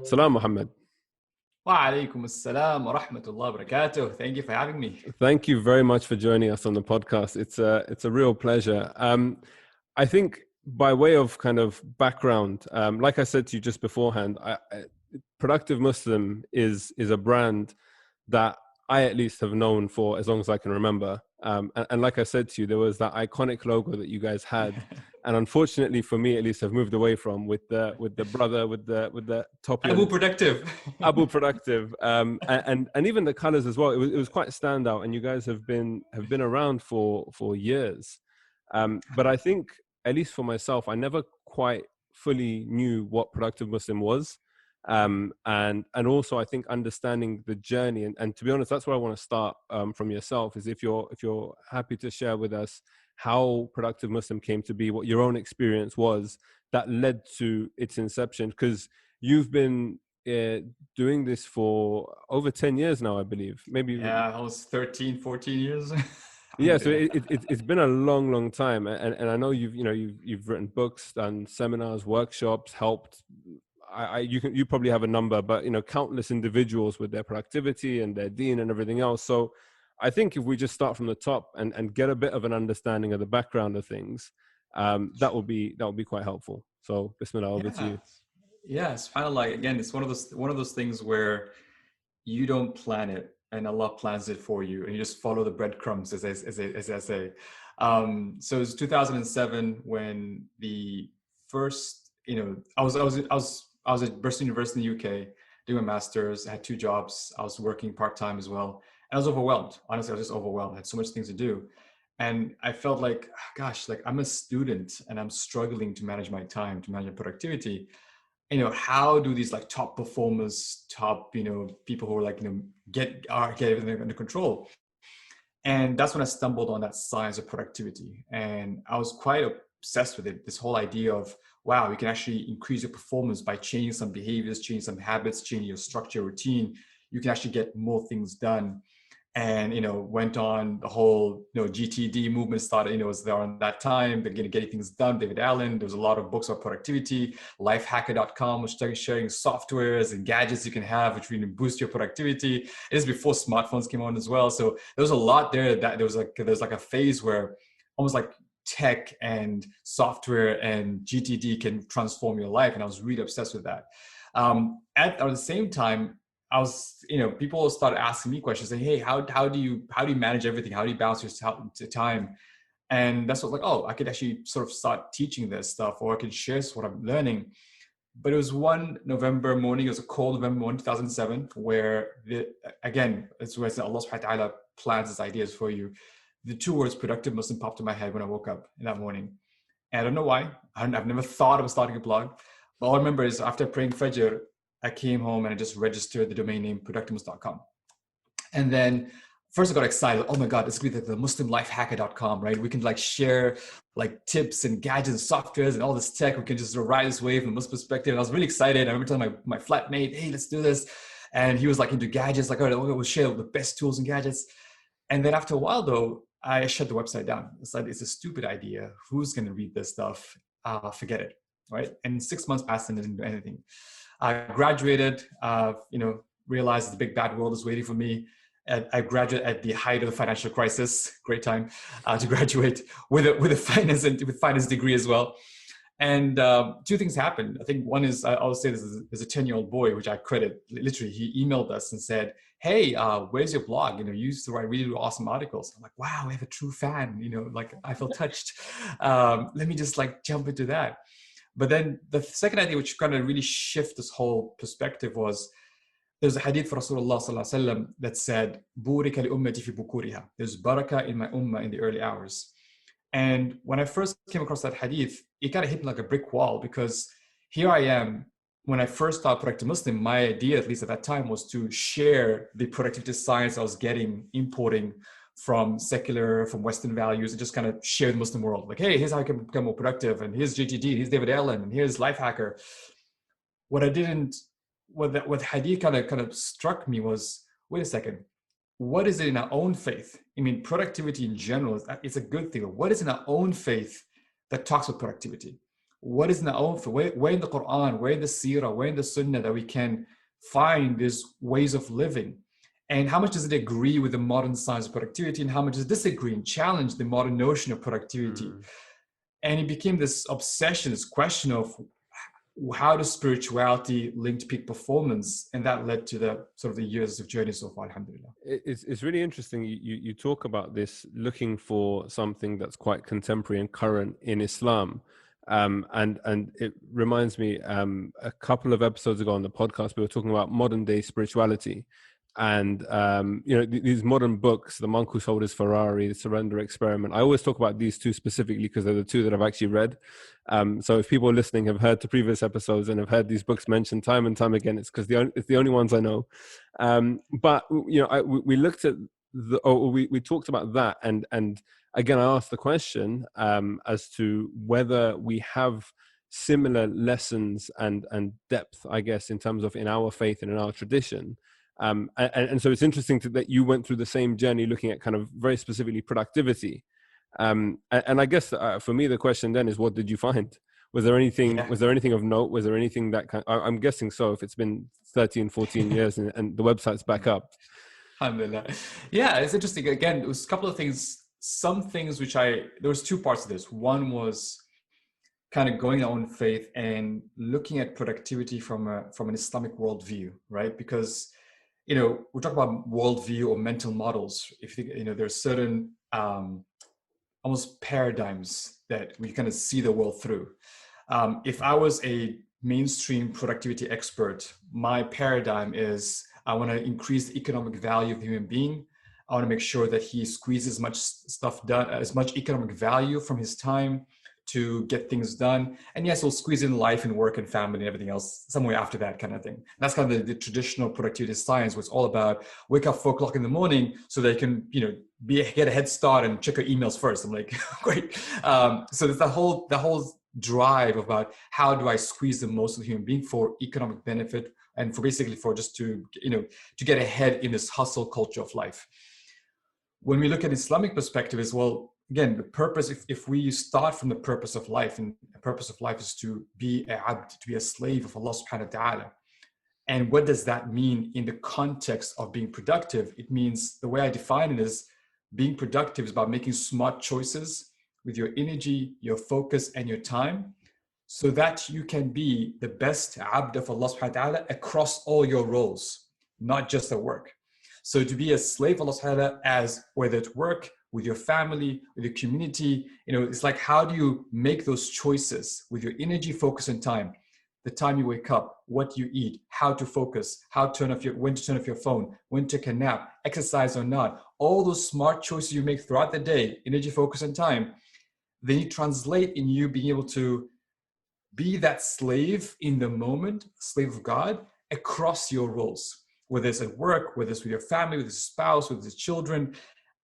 Salam, Mohammed. Wa alaikum assalam wa rahmatullah wa barakatuh. Thank you for having me. Thank you very much for joining us on the podcast. It's a real pleasure. I think by way of kind of background, like I said to you just beforehand, Productive Muslim is a brand that I at least have known for as long as I can remember. And like I said to you, there was that iconic logo that you guys had, and unfortunately for me at least, I've moved away from with the brother with the toppy on Abu his Productive. Abu Productive, and even the colors as well. It was quite standout, and you guys have been around for years. But I think, at least for myself, I never quite fully knew what Productive Muslim was, and also I think understanding the journey. And to be honest, that's where I want to start from yourself. Is if you're happy to share with us how Productive Muslim came to be, what your own experience was that led to its inception, because you've been doing this for over 10 years now, I believe. Maybe. Yeah, I was 13, 14 years. Yeah, so Alhamdulillah. it's been a long time, and I know you've written books, done seminars, workshops, helped. You probably have a number, but countless individuals with their productivity and their deen and everything else. So I think if we just start from the top and get a bit of an understanding of the background of things, that would be quite helpful. So Bismillah, over to Yeah. you. Yeah, subhanAllah. Again, it's one of those things where you don't plan it and Allah plans it for you, and you just follow the breadcrumbs, as I say. So it was 2007 when the first, I was at Bristol University in the UK doing a master's. I had two jobs. I was working part-time as well. And I was overwhelmed. Honestly, I was just overwhelmed. I had so much things to do. And I felt like, gosh, like I'm a student and I'm struggling to manage my time, to manage my productivity. How do these like top performers, top, people who are like, get everything under control? And that's when I stumbled on that science of productivity. And I was quite obsessed with it. This whole idea of, wow, you can actually increase your performance by changing some behaviors, changing some habits, changing your structure, routine. You can actually get more things done. And, went on the whole, GTD movement started, was there on that time, getting things done. David Allen, there was a lot of books about productivity. Lifehacker.com was sharing softwares and gadgets you can have, which really boost your productivity. It is before smartphones came on as well. So there was a lot there that there's like a phase where almost like tech and software and GTD can transform your life. And I was really obsessed with that. At the same time, I was, people started asking me questions saying, hey, how do you manage everything? How do you balance your time? And that's what like, I could actually sort of start teaching this stuff, or I could share what I'm learning. But it was one November morning, it was a cold November morning, 2007, where again, it's where Allah subhanahu wa ta'ala plans his ideas for you. The two words productive Muslim popped in my head when I woke up in that morning. And I don't know why. I've never thought of starting a blog. But all I remember is after praying Fajr, I came home and I just registered the domain name productiveness.com. And then first I got excited. Oh my God, it's going to be the muslimlifehacker.com, right? We can like share like tips and gadgets and softwares and all this tech. We can just ride this wave from a Muslim perspective. And I was really excited. I remember telling my flatmate, hey, let's do this. And he was like into gadgets, like, all right, we'll share the best tools and gadgets. And then after a while though, I shut the website down. It's like, it's a stupid idea. Who's going to read this stuff? Forget it, right? And 6 months passed and didn't do anything. I graduated, realized the big bad world is waiting for me. I graduated at the height of the financial crisis. Great time to graduate with a finance degree as well. And two things happened. I think one is, I always say this is a 10-year-old boy, which I credit. Literally, he emailed us and said, hey, where's your blog? You used to write really awesome articles. I'm like, wow, I have a true fan. Like I feel touched. Let me just like jump into that. But then the second idea, which kind of really shift this whole perspective, was there's a hadith for Rasulullah sallallahu alaihi wasallam that said, "Burika li ummati fi bukuriha." There's barakah in my ummah in the early hours. And when I first came across that hadith, it kind of hit me like a brick wall, because here I am. When I first started Productive Muslim, my idea, at least at that time, was to share the productivity science I was importing from Western values, and just kind of share the Muslim world. Like, hey, here's how I can become more productive, and here's GTD, here's David Allen, and here's Lifehacker. What hadith kind of struck me was, wait a second, what is it in our own faith? I mean, productivity in general, it's a good thing. But what is in our own faith that talks about productivity? what is in the own, where in the Quran, where in the Seerah, where in the Sunnah that we can find these ways of living? And how much does it agree with the modern science of productivity, and how much does it disagree and challenge the modern notion of productivity? And it became this obsession, this question of how does spirituality link to peak performance? And that led to the sort of the years of journey so far, alhamdulillah. It's really interesting. You talk about this, looking for something that's quite contemporary and current in Islam. And it reminds me, a couple of episodes ago on the podcast, we were talking about modern day spirituality. And, these modern books, The Monk Who Sold His Ferrari, The Surrender Experiment. I always talk about these two specifically because they're the two that I've actually read. So if people listening have heard the previous episodes and have heard these books mentioned time and time again, it's because it's the only ones I know. But, we looked at we talked about that. And again, I asked the question as to whether we have similar lessons and depth, I guess, in terms of in our faith and in our tradition. And so it's interesting that you went through the same journey, looking at kind of very specifically productivity. And I guess for me, the question then is, what did you find? Was there anything? Yeah. Was there anything of note? Was there anything that I'm guessing so, if it's been 13, 14 years and the website's back up. Alhamdulillah. Yeah, it's interesting. Again, it was a couple of things. Some things which there was two parts of this. One was kind of going our own faith and looking at productivity from an Islamic worldview, right? Because we talk about worldview or mental models. If you think, there are certain almost paradigms that we kind of see the world through. If I was a mainstream productivity expert, my paradigm is I want to increase the economic value of the human being. I want to make sure that he squeezes as much stuff done, as much economic value from his time to get things done. And yes, we'll squeeze in life and work and family and everything else somewhere after that kind of thing. That's kind of the traditional productivity science, where it's all about wake up 4 o'clock in the morning so they can, get a head start and check your emails first. I'm like, great. So there's the whole drive about how do I squeeze the most of the human being for economic benefit and for basically for just to get ahead in this hustle culture of life. When we look at Islamic perspective as well, again, the purpose, if we start from the purpose of life, and the purpose of life is to be a abd, to be a slave of Allah subhanahu wa ta'ala. And what does that mean in the context of being productive? It means, the way I define it is, being productive is about making smart choices with your energy, your focus, and your time, so that you can be the best abd of Allah subhanahu wa ta'ala across all your roles, not just at work. So to be a slave of Allah subhanahu wa ta'ala, as whether at work, with your family, with your community, it's like, how do you make those choices with your energy, focus, and time? The time you wake up, what you eat, how to focus, when to turn off your phone, when to take a nap, exercise or not, all those smart choices you make throughout the day, energy, focus, and time, then you translate in you being able to be that slave in the moment, slave of God, across your roles, whether it's at work, whether it's with your family, with your spouse, with your children.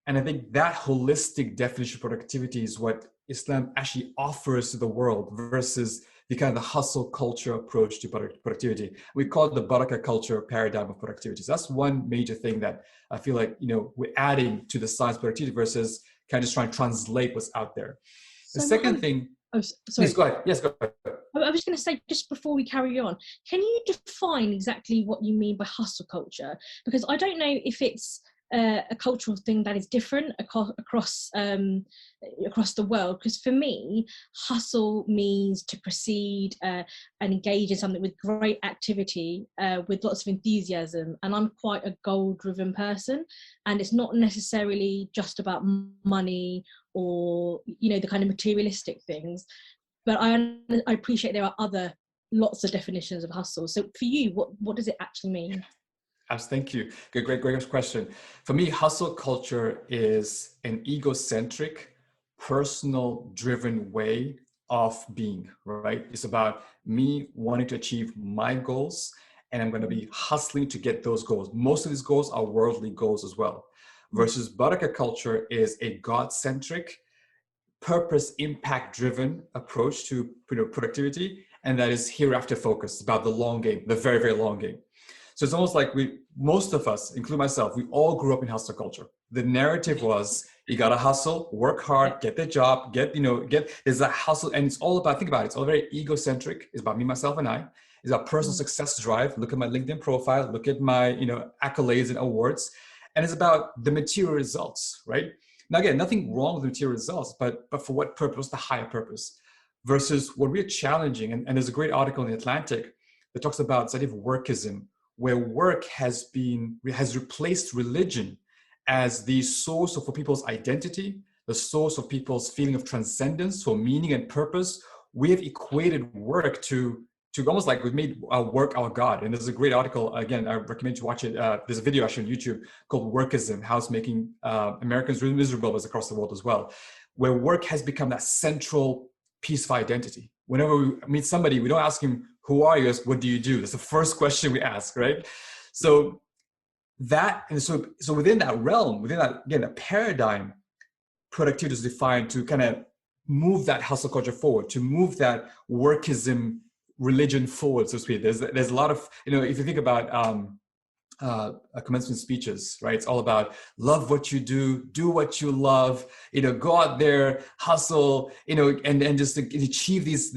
And I think that holistic definition of productivity is what Islam actually offers to the world, versus the kind of the hustle culture approach to productivity. We call it the Barakah Culture paradigm of productivity. So that's one major thing that I feel like, we're adding to the science of productivity versus kind of just trying to translate what's out there. The second thing. Oh, sorry. Please go ahead. Yes, go ahead. I was going to say, just before we carry on, can you define exactly what you mean by hustle culture? Because I don't know if it's a cultural thing that is different across the world. Because for me, hustle means to proceed and engage in something with great activity, with lots of enthusiasm. And I'm quite a goal-driven person, and it's not necessarily just about money or the kind of materialistic things. But I appreciate there are lots of definitions of hustle. So for you, what does it actually mean? Thank you. Great question. For me, hustle culture is an egocentric, personal-driven way of being, right? It's about me wanting to achieve my goals, and I'm going to be hustling to get those goals. Most of these goals are worldly goals as well. Versus Barakah culture is a God-centric, purpose, impact-driven approach to productivity, and that is hereafter focused, about the long game, the very, very long game. So it's almost like most of us, including myself, we all grew up in hustle culture. The narrative was, You got to hustle, work hard, get the job, there's a hustle. And it's all about, think about it, it's all very egocentric. It's about me, myself, and I. It's about personal success drive. Look at my LinkedIn profile, look at my, accolades and awards. And it's about the material results, right? Now, again, nothing wrong with the material results, but for what purpose? The higher purpose. Versus what we're challenging, and there's a great article in the Atlantic that talks about the idea of workism, where work has replaced religion as the source for people's identity, the source of people's feeling of transcendence, for meaning and purpose. We have equated work to almost like we've made work our God. And there's a great article, again, I recommend you watch it. There's a video actually on YouTube called Workism, How It's Making Americans Really Miserable across the world as well, where work has become that central piece of identity. Whenever we meet somebody, we don't ask him, who are you? What do you do? That's the first question we ask, right? So within that realm, within that, again, a paradigm, productivity is defined to kind of move that hustle culture forward, to move that workism religion forward, so to speak. There's a lot of, if you think about commencement speeches, right? It's all about love what you do what you love, go out there, hustle, and just achieve these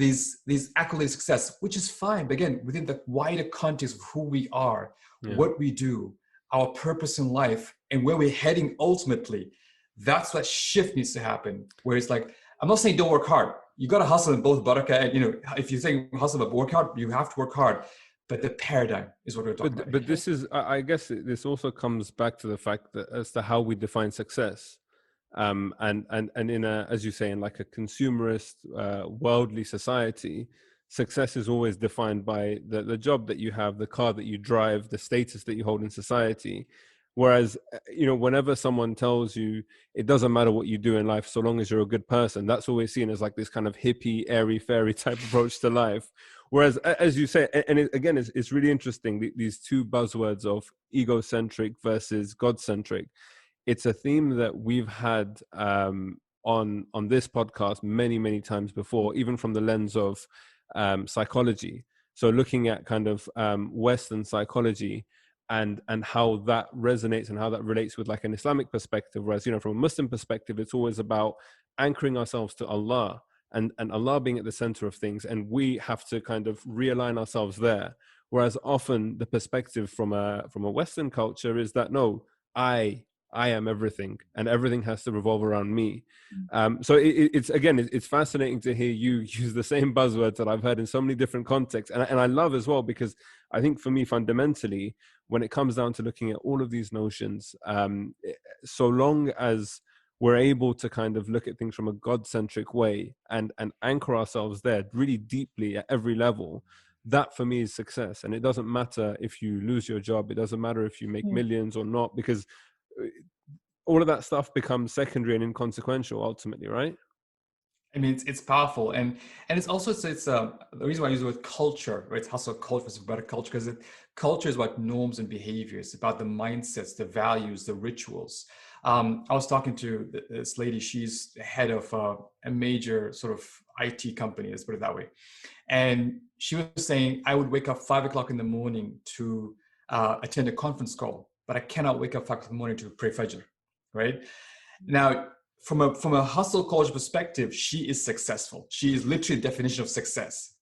accolades, success, which is fine. But again, within the wider context of who we are, what we do, our purpose in life, and where we're heading ultimately, that's what shift needs to happen. Where it's like, I'm not saying don't work hard. You got to hustle in both Barakah and, if you think hustle but work hard, you have to work hard. But the paradigm is what we're talking about. But this is, I guess, this also comes back to the fact that as to how we define success, and in a, as you say, in like a consumerist, worldly society, success is always defined by the job that you have, the car that you drive, the status that you hold in society. Whereas, whenever someone tells you it doesn't matter what you do in life, so long as you're a good person, that's always seen as like this kind of hippie, airy, fairy type approach to life. Whereas, as you say, and again, it's really interesting, these two buzzwords of egocentric versus God-centric. It's a theme that we've had on this podcast many, many times before, even from the lens of psychology. So looking at kind of Western psychology, and how that resonates and how that relates with like an Islamic perspective. Whereas, from a Muslim perspective, it's always about anchoring ourselves to Allah and Allah being at the center of things. And we have to kind of realign ourselves there. Whereas often the perspective from a Western culture is that, no, I am everything and everything has to revolve around me. So it's fascinating to hear you use the same buzzwords that I've heard in so many different contexts. And I love as well, because I think for me, fundamentally, when it comes down to looking at all of these notions, so long as we're able to kind of look at things from a God-centric way and anchor ourselves there really deeply at every level, that for me is success. And it doesn't matter if you lose your job, it doesn't matter if you make millions or not, because all of that stuff becomes secondary and inconsequential ultimately, right? I mean, it's powerful, and it's also the reason why I use the word culture, right? It's hustle culture versus better culture, because culture is about norms and behaviors, about the mindsets, the values, the rituals. I was talking to this lady. She's the head of a major sort of IT company, let's put it that way, and she was saying, I would wake up 5 o'clock in the morning to attend a conference call, but I cannot wake up 5 o'clock in the morning to pray Fajr, right? Now, from a hustle culture perspective, she is successful. She is literally the definition of success.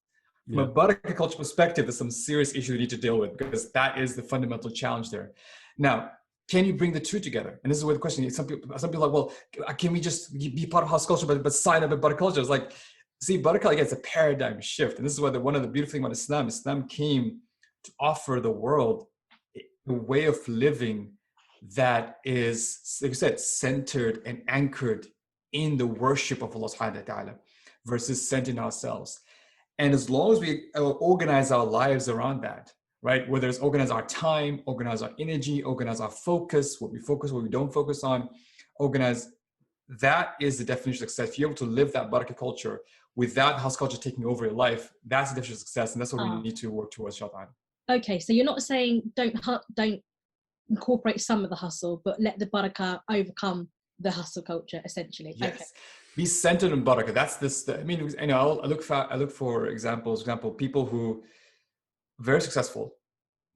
From a Barakah culture perspective, there's some serious issues we need to deal with, because that is the fundamental challenge there. Now, can you bring the two together? And this is where the question is, some people are like, well, can we just be part of hustle culture, but sign up at Barakah culture? It's like, see, Barakah, again, it's a paradigm shift. And this is why one of the beautiful things about Islam came to offer the world a way of living that is, like you said, centered and anchored in the worship of Allah subhanahu wa ta'ala versus centering ourselves. And as long as we organize our lives around that, right? Whether it's organize our time, organize our energy, organize our focus, what we focus, what we don't focus on, organize, that is the definition of success. If you're able to live that Barakah culture without hustle culture taking over your life, that's the definition of success. And that's what we need to work towards, inshallah. Okay, so you're not saying don't incorporate some of the hustle, but let the Barakah overcome the hustle culture, essentially. Yes. Okay. Be centered in Barakah. That's this. I mean, I look for example, people who very successful,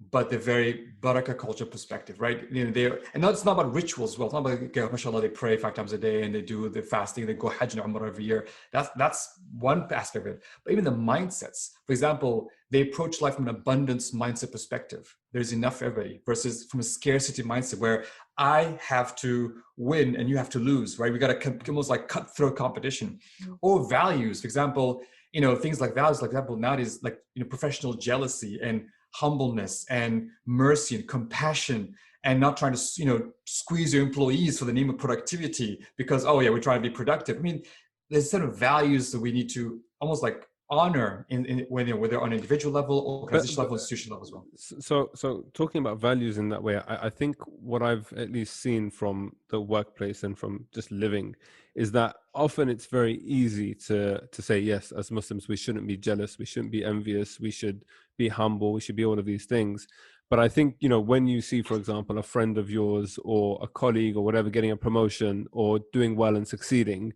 but the very Barakah culture perspective, right? You know, and it's not about rituals. Well, it's not about, okay, mashallah, they pray 5 times a day and they do the fasting, they go Hajj and Umrah every year. That's one aspect of it. But even the mindsets, for example, they approach life from an abundance mindset perspective. There's enough for everybody versus from a scarcity mindset where I have to win and you have to lose, right? We got to almost like cutthroat competition. Or values, for example, you know, things like values, like example, nowadays, like, you know, professional jealousy and humbleness and mercy and compassion, and not trying to, you know, squeeze your employees for the name of productivity because, oh yeah, we're trying to be productive. I mean, there's sort of values that we need to almost like honor in whether on an individual level, organizational level, institutional level as well. So talking about values in that way, I think what I've at least seen from the workplace and from just living is that often it's very easy to say, yes, as Muslims, we shouldn't be jealous, we shouldn't be envious, we should be humble, we should be all of these things. But I think, you know, when you see, for example, a friend of yours or a colleague or whatever getting a promotion or doing well and succeeding,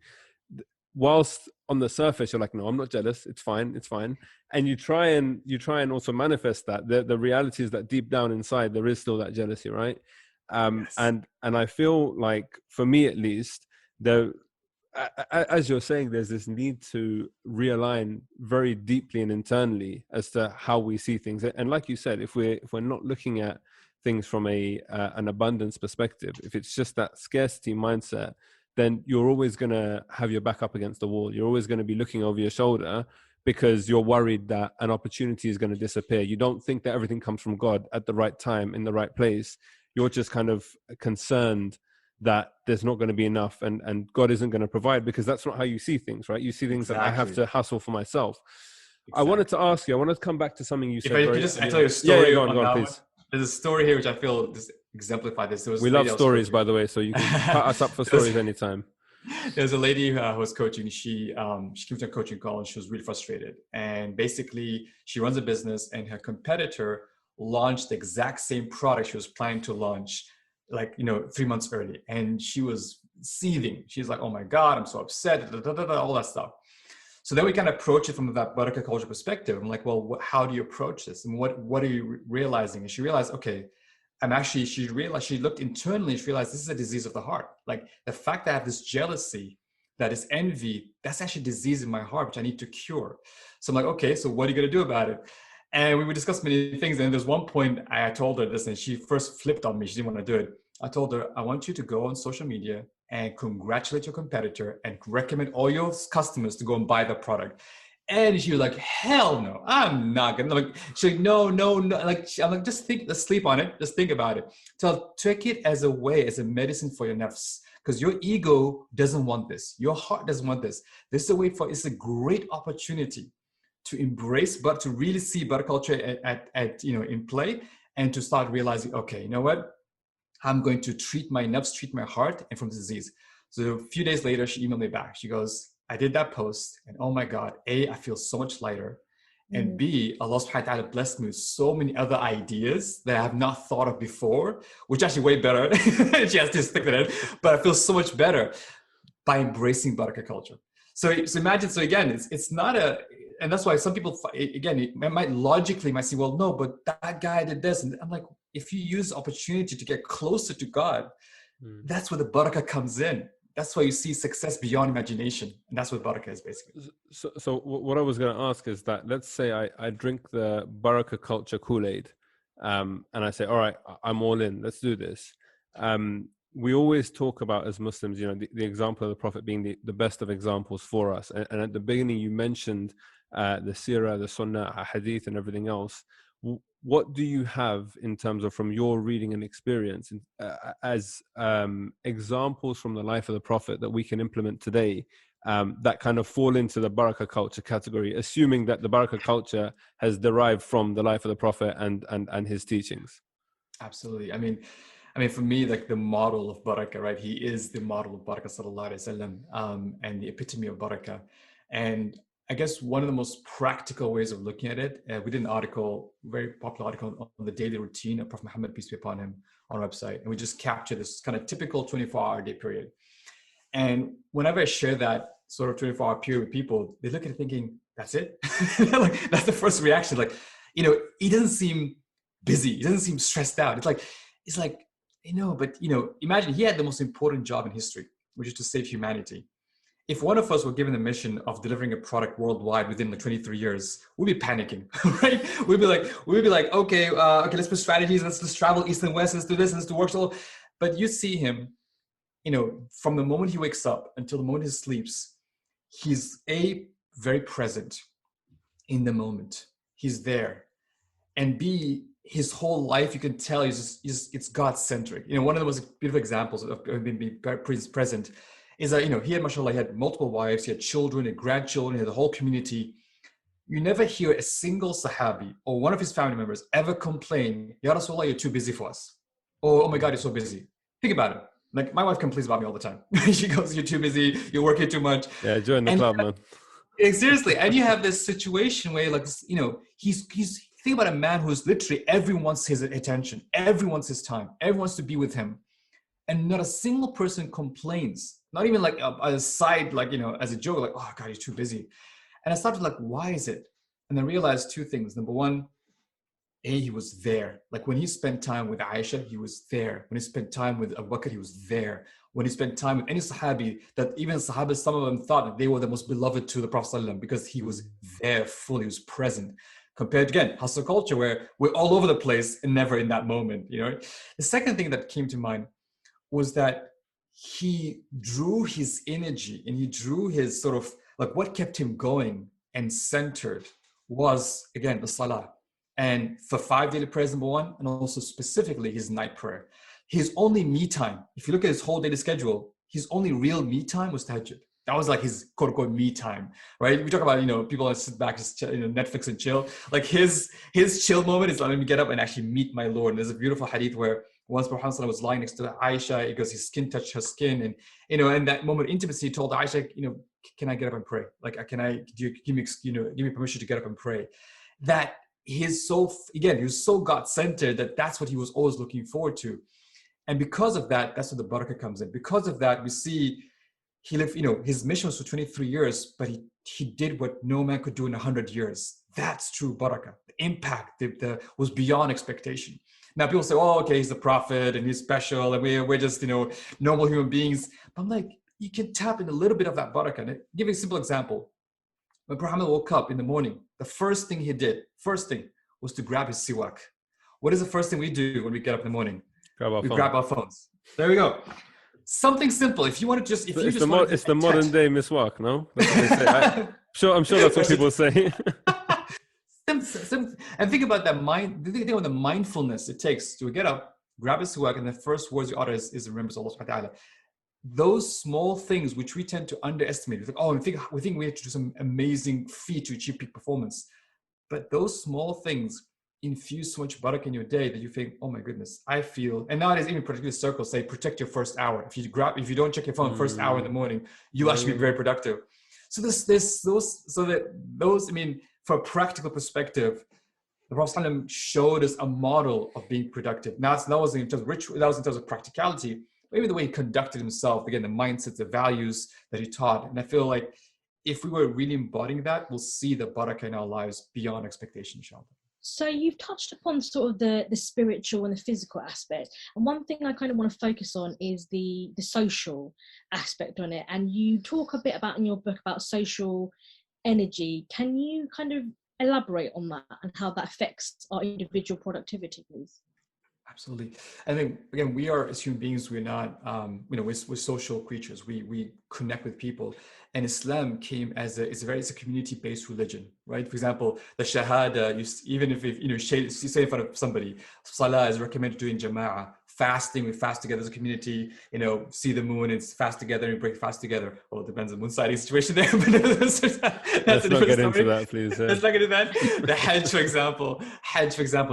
whilst on the surface you're like, no, I'm not jealous, it's fine, and you try and also manifest that, the reality is that deep down inside there is still that jealousy, right? Yes. and I feel like, for me at least, as you're saying, there's this need to realign very deeply and internally as to how we see things. And like you said, if we're not looking at things from an abundance perspective, if it's just that scarcity mindset, then you're always going to have your back up against the wall. You're always going to be looking over your shoulder because you're worried that an opportunity is going to disappear. You don't think that everything comes from God at the right time, in the right place. You're just kind of concerned that there's not going to be enough and God isn't going to provide, because that's not how you see things, right? You see things that I have to hustle for myself. Exactly. I wanted to ask you, I wanted to come back to something you said. If I could just tell you a story. Go on, please. There's a story here which I feel just exemplify this. We love stories, by the way, so you can cut us up for stories anytime. There's a lady who was coaching. She came to a coaching call and she was really frustrated. And basically, she runs a business and her competitor launched the exact same product she was planning to launch, like, you know, 3 months early. And she was seething. She's like, oh my God, I'm so upset, all that stuff. So then we kind of approach it from that Barakah Culture perspective. I'm like, well, how do you approach this? And what are you realizing? And she realized, okay, she looked internally, she realized this is a disease of the heart. Like the fact that I have this jealousy, that is envy, that's actually disease in my heart, which I need to cure. So I'm like, okay, so what are you going to do about it? And we would discuss many things. And there's one point I told her this, and she first flipped on me. She didn't want to do it. I told her, I want you to go on social media and congratulate your competitor and recommend all your customers to go and buy the product. And she was like, hell no, I'm not gonna. Like, she's like, no. Like, I'm like, just think, let's sleep on it. Just think about it. So take it as a way, as a medicine for your nafs, because your ego doesn't want this. Your heart doesn't want this. This is a way for, it's a great opportunity to embrace, but to really see Barakah Culture at in play, and to start realizing, okay, you know what? I'm going to treat my nafs, treat my heart, and from the disease. So a few days later, she emailed me back. She goes, I did that post, and oh my God, A, I feel so much lighter. And B, Allah subhanahu wa ta'ala blessed me with so many other ideas that I have not thought of before, which actually way better. She has to stick with it, but I feel so much better by embracing Barakah Culture. So imagine, so again, it's not a, and that's why some people, again, it might logically say, well, no, but that guy did this. And I'm like, if you use opportunity to get closer to God, that's where the barakah comes in. That's why you see success beyond imagination. And that's what barakah is basically. So what I was going to ask is that, let's say I drink the Barakah Culture Kool-Aid, and I say, all right, I'm all in, let's do this. We always talk about, as Muslims, the example of the Prophet being the best of examples for us. And at the beginning, you mentioned the seerah, the sunnah, hadith, and everything else. What do you have in terms of, from your reading and experience, as examples from the life of the Prophet that we can implement today, that kind of fall into the Barakah Culture category, assuming that the Barakah Culture has derived from the life of the Prophet and his teachings? Absolutely. I mean, for me, like the model of barakah, right? He is the model of barakah, sallallahu alaihi wasallam, and the epitome of barakah. And I guess one of the most practical ways of looking at it, we did an article, very popular article on the daily routine of Prophet Muhammad, peace be upon him, on our website. And we just capture this kind of typical 24-hour day period. And whenever I share that sort of 24-hour period with people, they look at it thinking, that's it? Like, that's the first reaction. Like, it doesn't seem busy. He doesn't seem stressed out. It's like, but imagine he had the most important job in history, which is to save humanity. If one of us were given the mission of delivering a product worldwide within like 23 years, we'd be panicking, right? We'd be like, okay, let's put strategies. Let's travel east and west. Let's do this. Let's do work. But you see him, from the moment he wakes up until the moment he sleeps, he's very present in the moment. He's there. And B, his whole life, you can tell it's God-centric. One of the most beautiful examples of being present is that, he had, mashallah, he had multiple wives, he had children and grandchildren, he had the whole community. You never hear a single Sahabi or one of his family members ever complain, Ya Rasulullah, you're too busy for us. Or, oh my God, you're so busy. Think about it. Like, my wife complains about me all the time. She goes, you're too busy, you're working too much. Yeah, join the club, man. Seriously. And you have this situation where, like, he's think about a man who's literally, everyone wants his attention, everyone wants his time, everyone wants to be with him. And not a single person complains, not even like a side, like, as a joke, like, oh God, you're too busy. And I started like, why is it? And I realized two things. Number one, he was there. Like when he spent time with Aisha, he was there. When he spent time with Abu Bakr, he was there. When he spent time with any Sahabi, that even Sahabas, some of them thought that they were the most beloved to the Prophet ﷺ because he was there fully, he was present. Compared to, again, hustle culture, where we're all over the place and never in that moment, The second thing that came to mind was that he drew his energy and he drew his sort of, like, what kept him going and centered was, again, the salah. And for 5 daily prayers, number one, and also specifically his night prayer. His only me time, if you look at his whole daily schedule, his only real me time was tahajjud. That was like his quote unquote me time, right? We talk about, people that sit back, just Netflix and chill. Like his chill moment is let me get up and actually meet my Lord. And there's a beautiful hadith where once Muhammad was lying next to Aisha, because his skin touched her skin. And, in that moment of intimacy, he told Aisha, can I get up and pray? Like, do you give me permission to get up and pray? That he was so God-centered that's what he was always looking forward to. And because of that, that's where the barakah comes in. Because of that, we see he lived, his mission was for 23 years, but he did what no man could do in 100 years. That's true barakah. The impact was beyond expectation. Now people say, oh, okay, he's a prophet and he's special and we're just, normal human beings. But I'm like, you can tap in a little bit of that barakah. And give you a simple example. When Muhammad woke up in the morning, the first thing he did, was to grab his siwak. What is the first thing we do when we get up in the morning? Grab our phones. There we go. Something simple. If you want to just, it's the modern day miswak, no? I'm sure that's what people say. And think about that think about the mindfulness it takes to get up, grab a siwak, and the first words you utter is remembrance of Allah subhanahu wa ta'ala. Those small things which we tend to underestimate. We think, we think we have to do some amazing feat to achieve peak performance. But those small things infuse so much barakah in your day that you think, oh my goodness, I feel, and nowadays even particular circles say protect your first hour. If you don't check your phone first hour in the morning, you'll actually be very productive. So from a practical perspective, the Prophet ﷺ showed us a model of being productive. Now that was in terms of ritual, that was in terms of practicality, but even the way he conducted himself, again, the mindsets, the values that he taught. And I feel like if we were really embodying that, we'll see the barakah in our lives beyond expectation, inshallah. So you've touched upon sort of the spiritual and the physical aspect. And one thing I kind of want to focus on is the social aspect on it. And you talk a bit about in your book about social energy. Can you kind of elaborate on that and how that affects our individual productivity, please? Absolutely. I think, again, we are, as human beings, we're not, we're social creatures. We connect with people. And Islam came as it's a community-based religion, right? For example, the Shahada, even if you say in front of somebody, Salah is recommended doing Jama'ah. Fasting, we fast together as a community, see the moon and fast together and break fast together. Well, it depends on the moon sighting situation there. But let's not get into that, please. Let's not get into that. The Hajj, for example,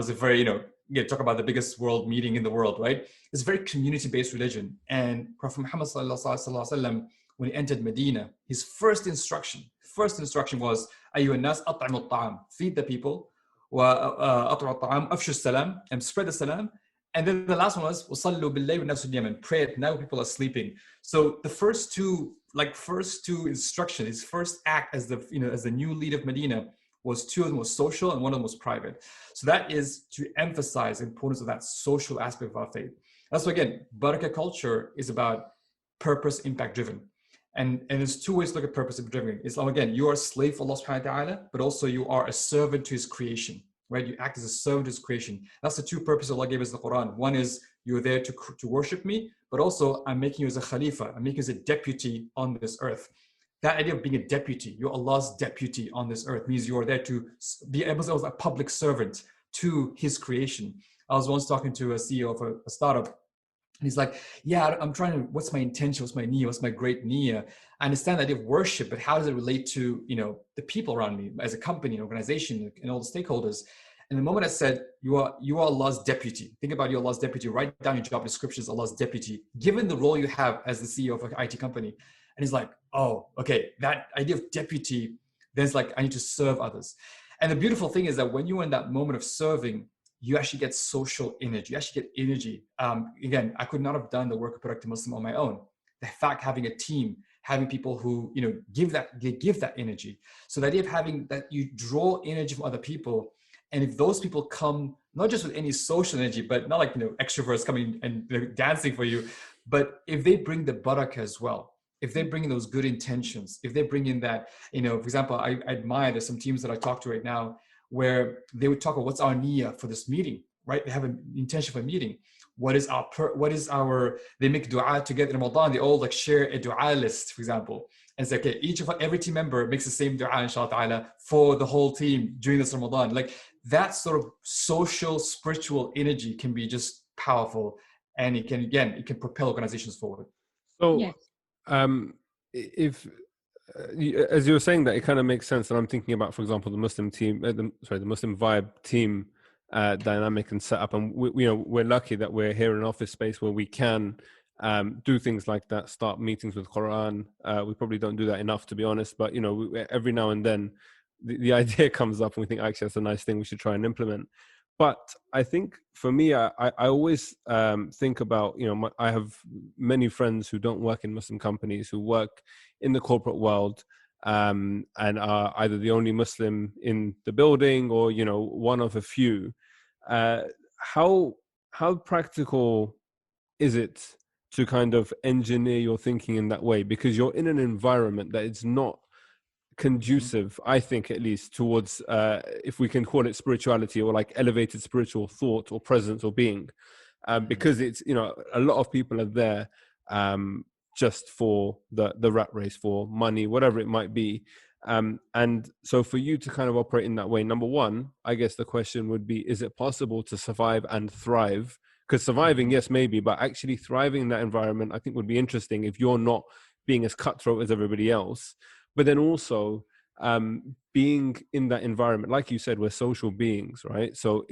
is a very, talk about the biggest world meeting in the world, right? It's a very community-based religion. And Prophet Muhammad sallallahu alaihi wasallam, when he entered Medina, his first instruction was, أَيُّهَا النَّاسِ أَطْعِمُوا الطَّعَامَ, feed the people, وَأَطْعِمُوا الطَّعَامَ أَفْشُوا السَّلَامَ, and spread the salam. And then the last one was وَصَلُّوا بِاللَّيْلِ وَالنَّاسُ نِيَامٌ, pray at night when people are sleeping. So the first two instructions, his first act as the new leader of Medina was two of them was social and one of them was private. So that is to emphasize the importance of that social aspect of our faith. That's why, again, Barakah culture is about purpose, impact driven. And there's two ways to look at purpose impact driven. It's again, you are a slave for Allah subhanahu wa ta'ala, but also you are a servant to his creation, right? You act as a servant to his creation. That's the two purposes Allah gave us in the Quran. One is you're there to worship me, but also I'm making you as a khalifa. I'm making you as a deputy on this earth. That idea of being a deputy, you're Allah's deputy on this earth, means you're there to be able to be a public servant to his creation. I was once talking to a CEO of a startup, and he's like, yeah, I'm trying to, what's my intention? What's my niyyah? What's my great niyyah? I understand the idea of worship, but how does it relate to, the people around me as a company, an organization, and all the stakeholders? And the moment I said, you are Allah's deputy, think about you Allah's deputy, write down your job description as Allah's deputy, given the role you have as the CEO of an IT company. And he's like, oh, okay, that idea of deputy, then it's like, I need to serve others. And the beautiful thing is that when you're in that moment of serving, you actually get social energy, you actually get energy. Again, I could not have done the work of Productive Muslim on my own. The fact, having a team, having people who, give that energy. So the idea of having that, you draw energy from other people. And if those people come, not just with any social energy, but not like, extroverts coming and dancing for you, but if they bring the barakah as well, if they bring in those good intentions, if they bring in that, for example, I admire, there's some teams that I talk to right now where they would talk about what's our niyyah for this meeting, right? They have an intention for a meeting. They make dua together in Ramadan. They all share a dua list, for example. And it's okay, every team member makes the same dua, inshallah ta'ala, for the whole team during this Ramadan. That sort of social, spiritual energy can be just powerful. And it can propel organizations forward. So, yes. If as you were saying that, it kind of makes sense. And I'm thinking about, for example, the Muslim team, the Muslim Vibe team dynamic and setup. And we're lucky that we're here in an office space where we can do things like that, start meetings with Quran. We probably don't do that enough, to be honest. But every now and then, the idea comes up, and we think, actually, that's a nice thing we should try and implement. But I think for me, I always think about, I have many friends who don't work in Muslim companies, who work in the corporate world, and are either the only Muslim in the building or, one of a few. How practical is it to kind of engineer your thinking in that way? Because you're in an environment that is not conducive, I think, at least, towards if we can call it spirituality or elevated spiritual thought or presence or being, because it's a lot of people are there just for the rat race, for money, whatever it might be, and so for you to kind of operate in that way, number one, I guess the question would be, is it possible to survive and thrive? Because surviving, yes, maybe, but actually thriving in that environment, I think, would be interesting if you're not being as cutthroat as everybody else. But then also being in that environment, like you said, we're social beings, right? So,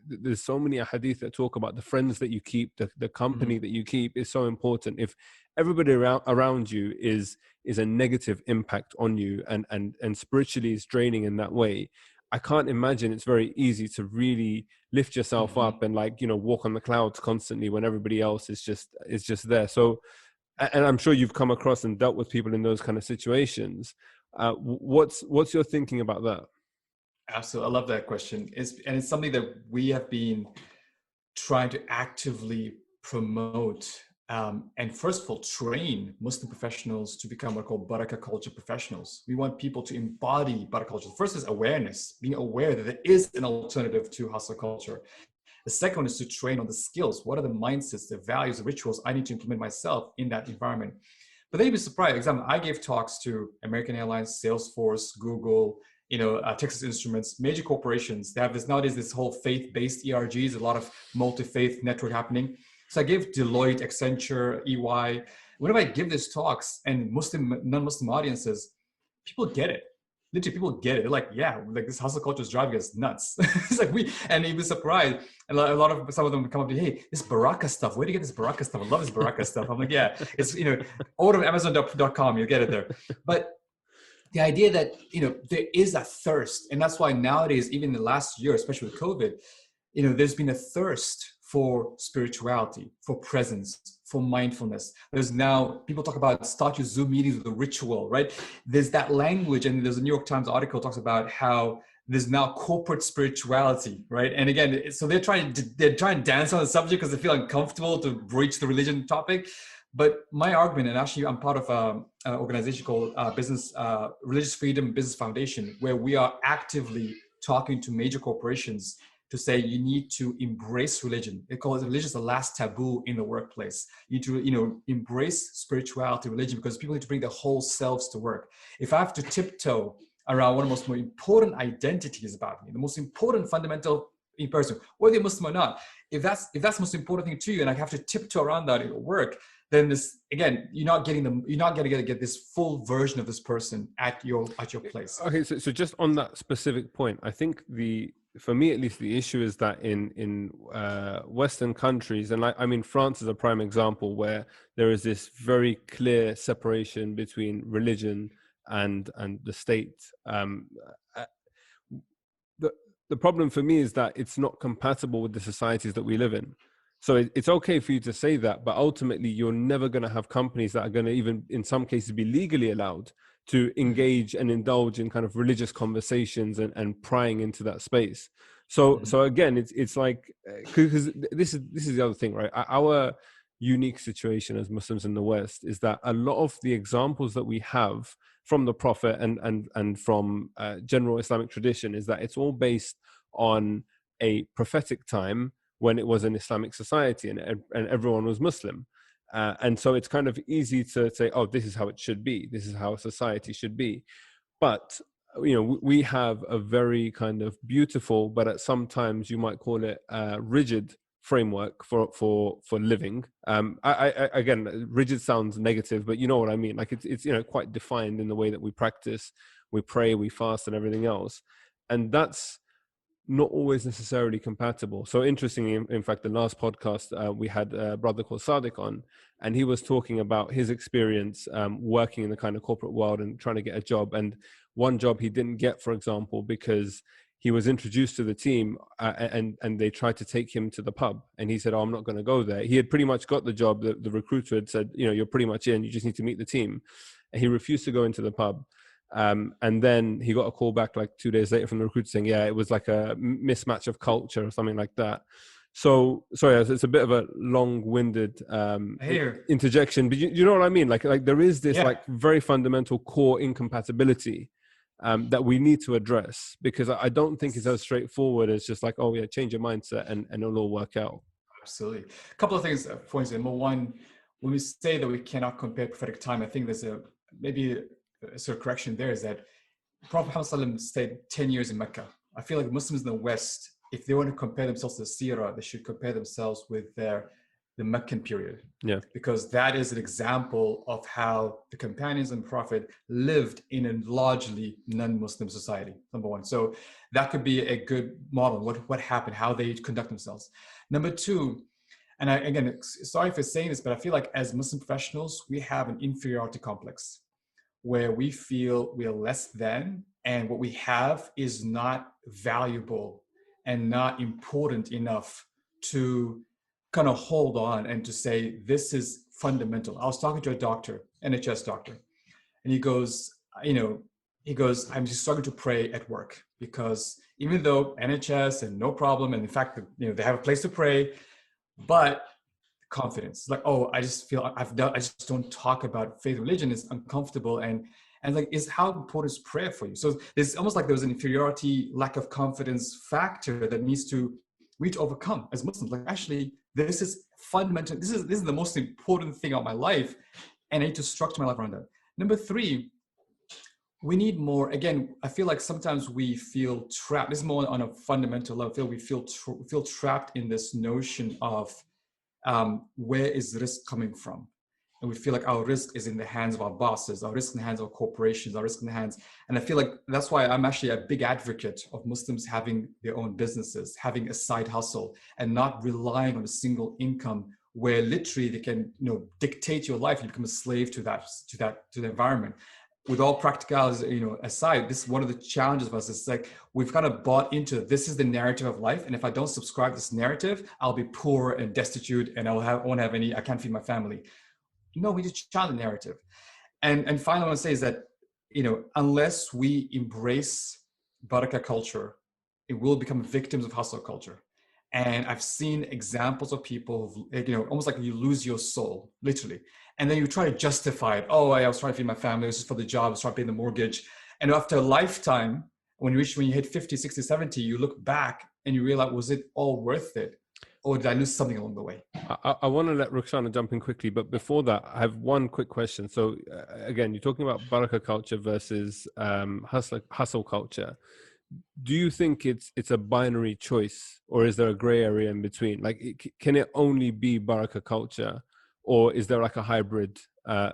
there's so many hadith that talk about the friends that you keep, the company that you keep is so important. If everybody around you is a negative impact on you and spiritually is draining in that way, I can't imagine it's very easy to really lift yourself up and walk on the clouds constantly when everybody else is just there. So, and I'm sure you've come across and dealt with people in those kind of situations. What's your thinking about that? Absolutely. I love that question. It's something that we have been trying to actively promote and first of all, train Muslim professionals to become what are called Barakah Culture professionals. We want people to embody Barakah Culture. First is awareness, being aware that there is an alternative to hustle culture. The second one is to train on the skills. What are the mindsets, the values, the rituals I need to implement myself in that environment? But then you'd be surprised. For example, I gave talks to American Airlines, Salesforce, Google, Texas Instruments, major corporations. They have this whole faith-based ERGs, a lot of multi-faith network happening. So I gave Deloitte, Accenture, EY. Whenever I give these talks and Muslim, non-Muslim audiences, people get it. Literally, people get it. They're like, yeah, this hustle culture is driving us nuts. It's and you'd be surprised. And some of them come up to me, hey, this Barakah stuff, where do you get this Barakah stuff? I love this Barakah stuff. I'm like, yeah, it's, order Amazon.com, you'll get it there. But the idea that, there is a thirst. And that's why nowadays, even in the last year, especially with COVID, there's been a thirst for spirituality, for presence, for mindfulness. There's now, people talk about start your Zoom meetings with a ritual, right? There's that language, and there's a New York Times article talks about how there's now corporate spirituality, right? And again, so they're trying to dance on the subject because they feel uncomfortable to breach the religion topic. But my argument, and actually I'm part of an organization called Religious Freedom Business Foundation, where we are actively talking to major corporations to say you need to embrace religion. They call it religion is the last taboo in the workplace. You need to, embrace spirituality, religion, because people need to bring their whole selves to work. If I have to tiptoe around one of the most important identities about me, the most important fundamental in person, whether you're Muslim or not, if that's the most important thing to you, and I have to tiptoe around that at work, then this, again, you're not going to get this full version of this person at your place. Okay, so just on that specific point, I think for me at least, the issue is that in Western countries, and I mean France is a prime example where there is this very clear separation between religion and the state. The problem for me is that it's not compatible with the societies that we live in. So it's okay for you to say that, but ultimately you're never going to have companies that are going to even, in some cases, be legally allowed to engage and indulge in kind of religious conversations and prying into that space. So again, it's like, because this is the other thing, right? Our unique situation as Muslims in the West is that a lot of the examples that we have from the Prophet and from general Islamic tradition is that it's all based on a prophetic time when it was an Islamic society and everyone was Muslim. And so it's kind of easy to say, oh, this is how it should be. This is how a society should be. But, we have a very kind of beautiful, but at sometimes you might call it rigid framework for living. I again, rigid sounds negative, but you know what I mean? Like it's quite defined in the way that we practice, we pray, we fast and everything else. And that's not always necessarily compatible. So interestingly, in fact, the last podcast, we had a brother called Sadiq on, and he was talking about his experience working in the kind of corporate world and trying to get a job. And one job he didn't get, for example, because he was introduced to the team and they tried to take him to the pub. And he said, oh, I'm not going to go there. He had pretty much got the job. The recruiter had said, you're pretty much in, you just need to meet the team. And he refused to go into the pub. And then he got a call back like 2 days later from the recruiter saying, yeah, it was like a mismatch of culture or something like that. So sorry, it's a bit of a long-winded interjection, but you know what I mean? Like there is this like very fundamental core incompatibility that we need to address, because I don't think it's as straightforward as just like, oh yeah, change your mindset and it'll all work out. Absolutely. A couple of things, points. Number one, when we say that we cannot compare prophetic time, I think there's maybe a sort of correction there, is that Prophet Muhammad stayed 10 years in Mecca. I feel like Muslims in the West, if they want to compare themselves to the Seerah, they should compare themselves with the Meccan period. Yeah. Because that is an example of how the companions and Prophet lived in a largely non-Muslim society, number one. So that could be a good model, what happened, how they conduct themselves. Number two, and again, sorry for saying this, but I feel like as Muslim professionals, we have an inferiority complex where we feel we are less than, and what we have is not valuable and not important enough to kind of hold on and to say, this is fundamental. I was talking to a doctor, NHS doctor, and he goes, I'm just struggling to pray at work, because even though NHS and no problem, and in fact, they have a place to pray, but confidence, like, oh, I just feel I just don't talk about faith, religion, is uncomfortable, and like, is how important is prayer for you? So there's almost like there's an inferiority, lack of confidence factor that we need to overcome as Muslims. Like, actually, this is fundamental. This is the most important thing of my life, and I need to structure my life around that. Number three, we need more. Again, I feel like sometimes we feel trapped. This is more on a fundamental level. We feel trapped in this notion of where is risk coming from? And we feel like our risk is in the hands of our bosses, our risk in the hands of corporations, our risk in the hands. And I feel like that's why I'm actually a big advocate of Muslims having their own businesses, having a side hustle, and not relying on a single income where literally they can, dictate your life and become a slave to the environment. with all practicalities, aside, this is one of the challenges of us. It's like we've kind of bought into this is the narrative of life, and if I don't subscribe to this narrative, I'll be poor and destitute, and I won't have any. I can't feed my family. No, we just challenge the narrative. And finally, I want to say is that unless we embrace Barakah culture, it will become victims of hustle culture. And I've seen examples of people, almost like you lose your soul, literally. And then you try to justify it. Oh, I was trying to feed my family. This is for the job. I was trying to pay the mortgage. And after a lifetime, when you hit 50, 60, 70, you look back and you realize, was it all worth it? Or did I lose something along the way? I want to let Rukshana jump in quickly, but before that, I have one quick question. So again, you're talking about Barakah culture versus hustle culture. Do you think it's a binary choice, or is there a gray area in between? Like, can it only be Barakah culture, or is there like a hybrid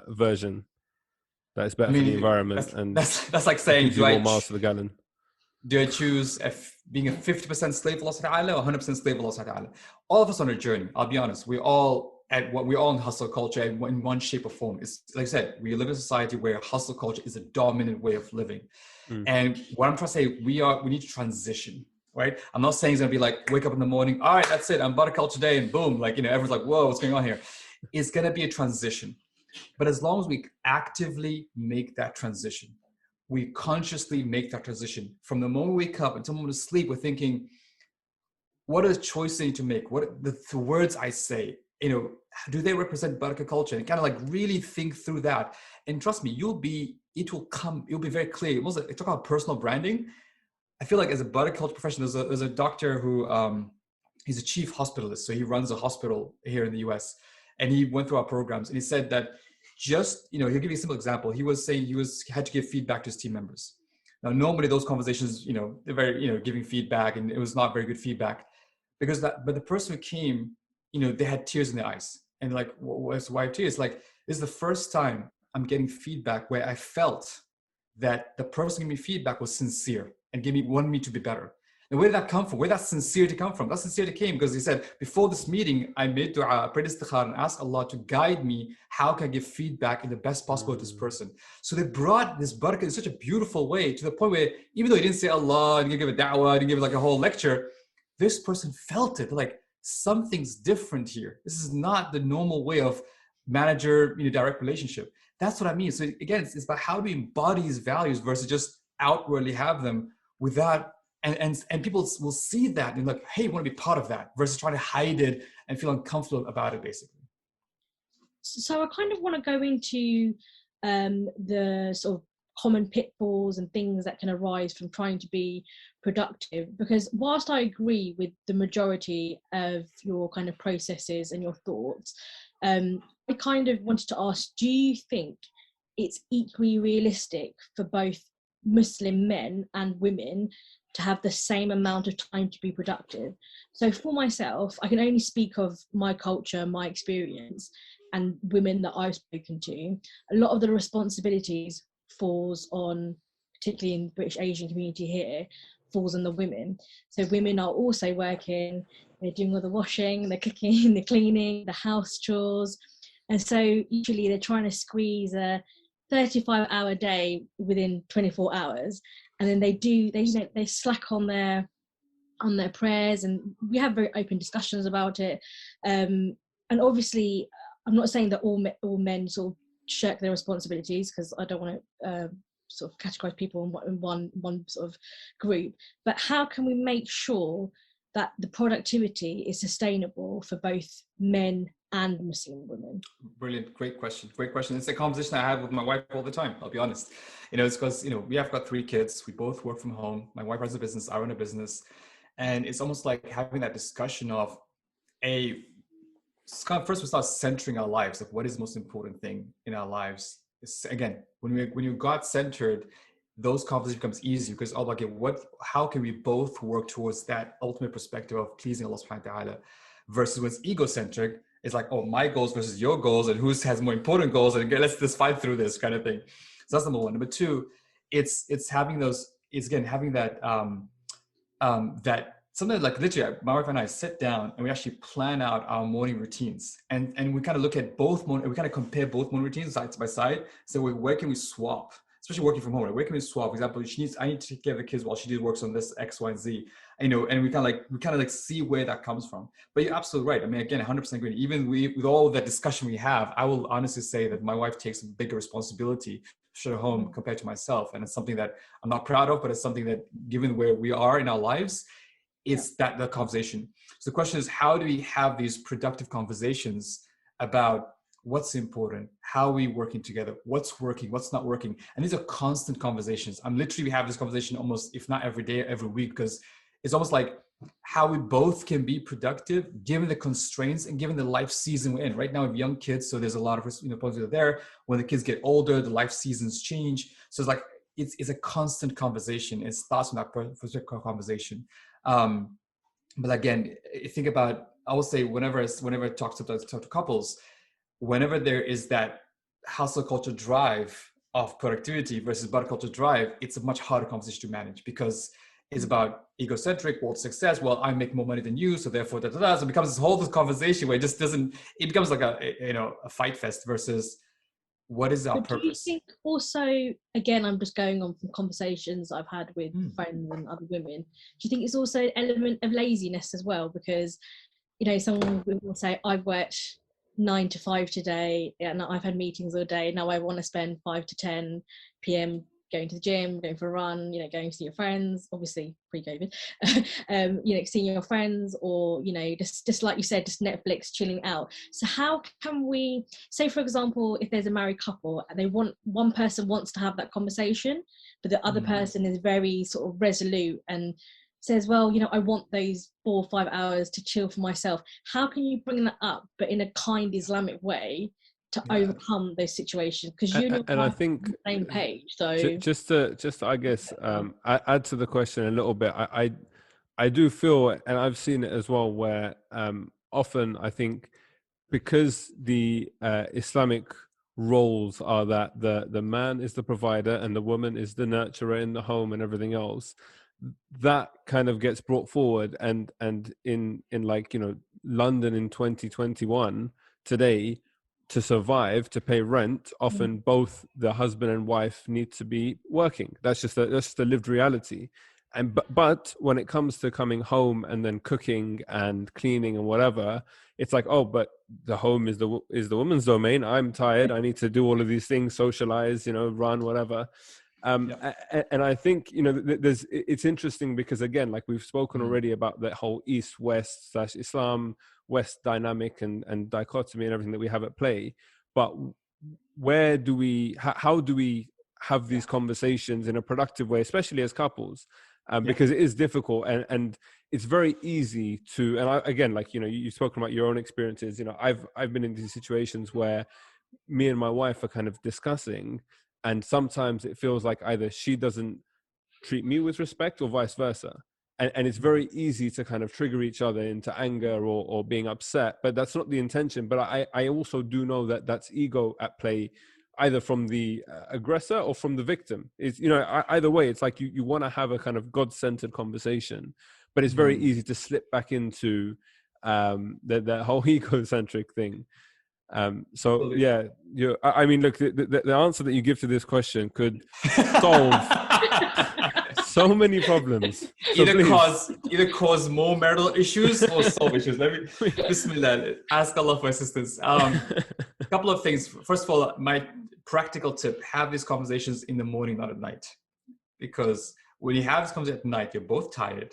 version that is better for the environment? That's like saying, do more miles to the gallon? Do I choose being a 50% slave of Allah Ta'ala or 100% slave of Allah Ta'ala? All of us on a journey. I'll be honest. We're all in hustle culture in one shape or form. It's like I said, we live in a society where hustle culture is a dominant way of living. And what I'm trying to say, we need to transition, right? I'm not saying it's gonna be like wake up in the morning, all right, that's it, I'm Barakah culture today, and boom, like everyone's like, whoa, what's going on here? It's gonna be a transition. But as long as we actively make that transition, we consciously make that transition. From the moment we wake up until the moment of sleep, we're thinking, what are the choices I need to make? What are the words I say? Do they represent Barakah culture? And kind of like really think through that. And trust me, it'll be very clear. Also, talk about personal branding. I feel like as a Barakah culture professional, there's a doctor who, he's a chief hospitalist. So he runs a hospital here in the US. And he went through our programs and he said that he'll give you a simple example. He was saying he had to give feedback to his team members. Now, normally those conversations, they're very, giving feedback, and it was not very good feedback but the person who came, they had tears in their eyes. And like, why tears? Like, this is the first time I'm getting feedback where I felt that the person giving me feedback was sincere and wanted me to be better. And where did that come from? Where did that sincerity come from? That sincerity came because he said, before this meeting, I made dua, prayed istikhara, and asked Allah to guide me. How can I give feedback in the best possible to this person? So they brought this barakah in such a beautiful way, to the point where even though he didn't say Allah, didn't give a da'wah, didn't give like a whole lecture, this person felt it. Like, something's different here. This is not the normal way of manager, direct relationship. That's what I mean. So again, it's about how do we embody these values versus just outwardly have them without, and people will see that and like, hey, you want to be part of that, versus trying to hide it and feel uncomfortable about it, basically. So I kind of want to go into the sort of common pitfalls and things that can arise from trying to be productive, because whilst I agree with the majority of your kind of processes and your thoughts, I kind of wanted to ask, do you think it's equally realistic for both Muslim men and women to have the same amount of time to be productive? So for myself, I can only speak of my culture, my experience, and women that I've spoken to. A lot of the responsibilities falls on, particularly in the British Asian community here, falls on the women. So women are also working, they're doing all the washing, the cooking, the cleaning, the house chores. And so usually they're trying to squeeze a 35-hour day within 24 hours. And then they slack on their prayers, and we have very open discussions about it. And obviously, I'm not saying that all men sort of shirk their responsibilities, because I don't want to sort of categorize people in one sort of group. But how can we make sure that the productivity is sustainable for both men and Muslim women? Brilliant. Great question. It's a conversation I have with my wife all the time, I'll be honest. It's because, we have got 3 kids. We both work from home. My wife runs a business. I run a business. And it's almost like having that discussion of, first we start centering our lives. Like, what is the most important thing in our lives? Again, when you got centered, those conversations becomes easy, because how can we both work towards that ultimate perspective of pleasing Allah subhanahu wa ta'ala, versus when it's egocentric, it's like, oh, my goals versus your goals, and who has more important goals, and let's just fight through this kind of thing. So that's number one. Number two, it's having that that something like, literally, my wife and I sit down and we actually plan out our morning routines, and we kind of look at we kind of compare both morning routines side by side. So where can we swap? especially working from home, right? Waking up is 12, for example, I need to take care of the kids while she works on this X, Y, and Z, you know, and we kind of like see where that comes from. But you're absolutely right. I mean, again, 100% agree. Even with all the discussion we have, I will honestly say that my wife takes a bigger responsibility at home compared to myself. And it's something that I'm not proud of, but it's something that, given where we are in our lives, it's that the conversation. So the question is, how do we have these productive conversations about what's important, how are we working together, what's working, what's not working? And these are constant conversations. We have this conversation almost, if not every day, every week, because it's almost like how we both can be productive given the constraints and given the life season we're in. Right now we have young kids, so there's a lot of responsibility there. When the kids get older, the life seasons change. So it's like, it's a constant conversation. It starts from that particular conversation. But again, think about, I will say, whenever I talk to couples, whenever there is that hustle culture drive of productivity versus Barakah culture drive, it's a much harder conversation to manage, because it's about egocentric, world success. Well, I make more money than you, so therefore, so it becomes this whole conversation where it becomes like a fight fest versus what is our purpose. Do you think also, again, I'm just going on from conversations I've had with friends and other women, do you think it's also an element of laziness as well? Because, you know, someone will say, I've worked 9 to 5 today, and I've had meetings all day. Now I want to spend 5 to 10 p.m. going to the gym, going for a run, you know, going to see your friends, obviously pre-COVID, you know, seeing your friends, or, you know, just like you said, just Netflix, chilling out. So how can we, say for example, if there's a married couple and one person wants to have that conversation, but the other person is very sort of resolute and says, well, you know, I want those 4 or 5 hours to chill for myself. How can you bring that up, but in a kind Islamic way, to overcome those situations? Because and I think on the same page. So just to I guess add to the question a little bit. I do feel, and I've seen it as well, where often I think because the Islamic roles are that the man is the provider and the woman is the nurturer in the home and everything else, that kind of gets brought forward, and in like, you know, London in 2021 today, to survive, to pay rent, often both the husband and wife need to be working. That's just the lived reality. And but when it comes to coming home and then cooking and cleaning and whatever, it's like, oh, but the home is the woman's domain. I'm tired. I need to do all of these things, socialize, you know, run, whatever. And I think, you know, it's interesting because, again, like we've spoken already about the whole East-West / Islam West dynamic and dichotomy and everything that we have at play. But how do we have these conversations in a productive way, especially as couples? Because it is difficult, and it's very easy to, and again, like, you know, you've spoken about your own experiences. You know, I've been in these situations where me and my wife are kind of discussing, and sometimes it feels like either she doesn't treat me with respect or vice versa. And it's very easy to kind of trigger each other into anger or being upset, but that's not the intention. But I also do know that that's ego at play, either from the aggressor or from the victim. It's, you know, either way, it's like you want to have a kind of God-centered conversation, but it's very easy to slip back into the whole egocentric thing. So yeah, I mean, look, the answer that you give to this question could solve so many problems. So either cause more marital issues or solve issues. Let me Bismillah, ask Allah for assistance. A couple of things. First of all, my practical tip: have these conversations in the morning, not at night, because when you have this conversation at night, you're both tired.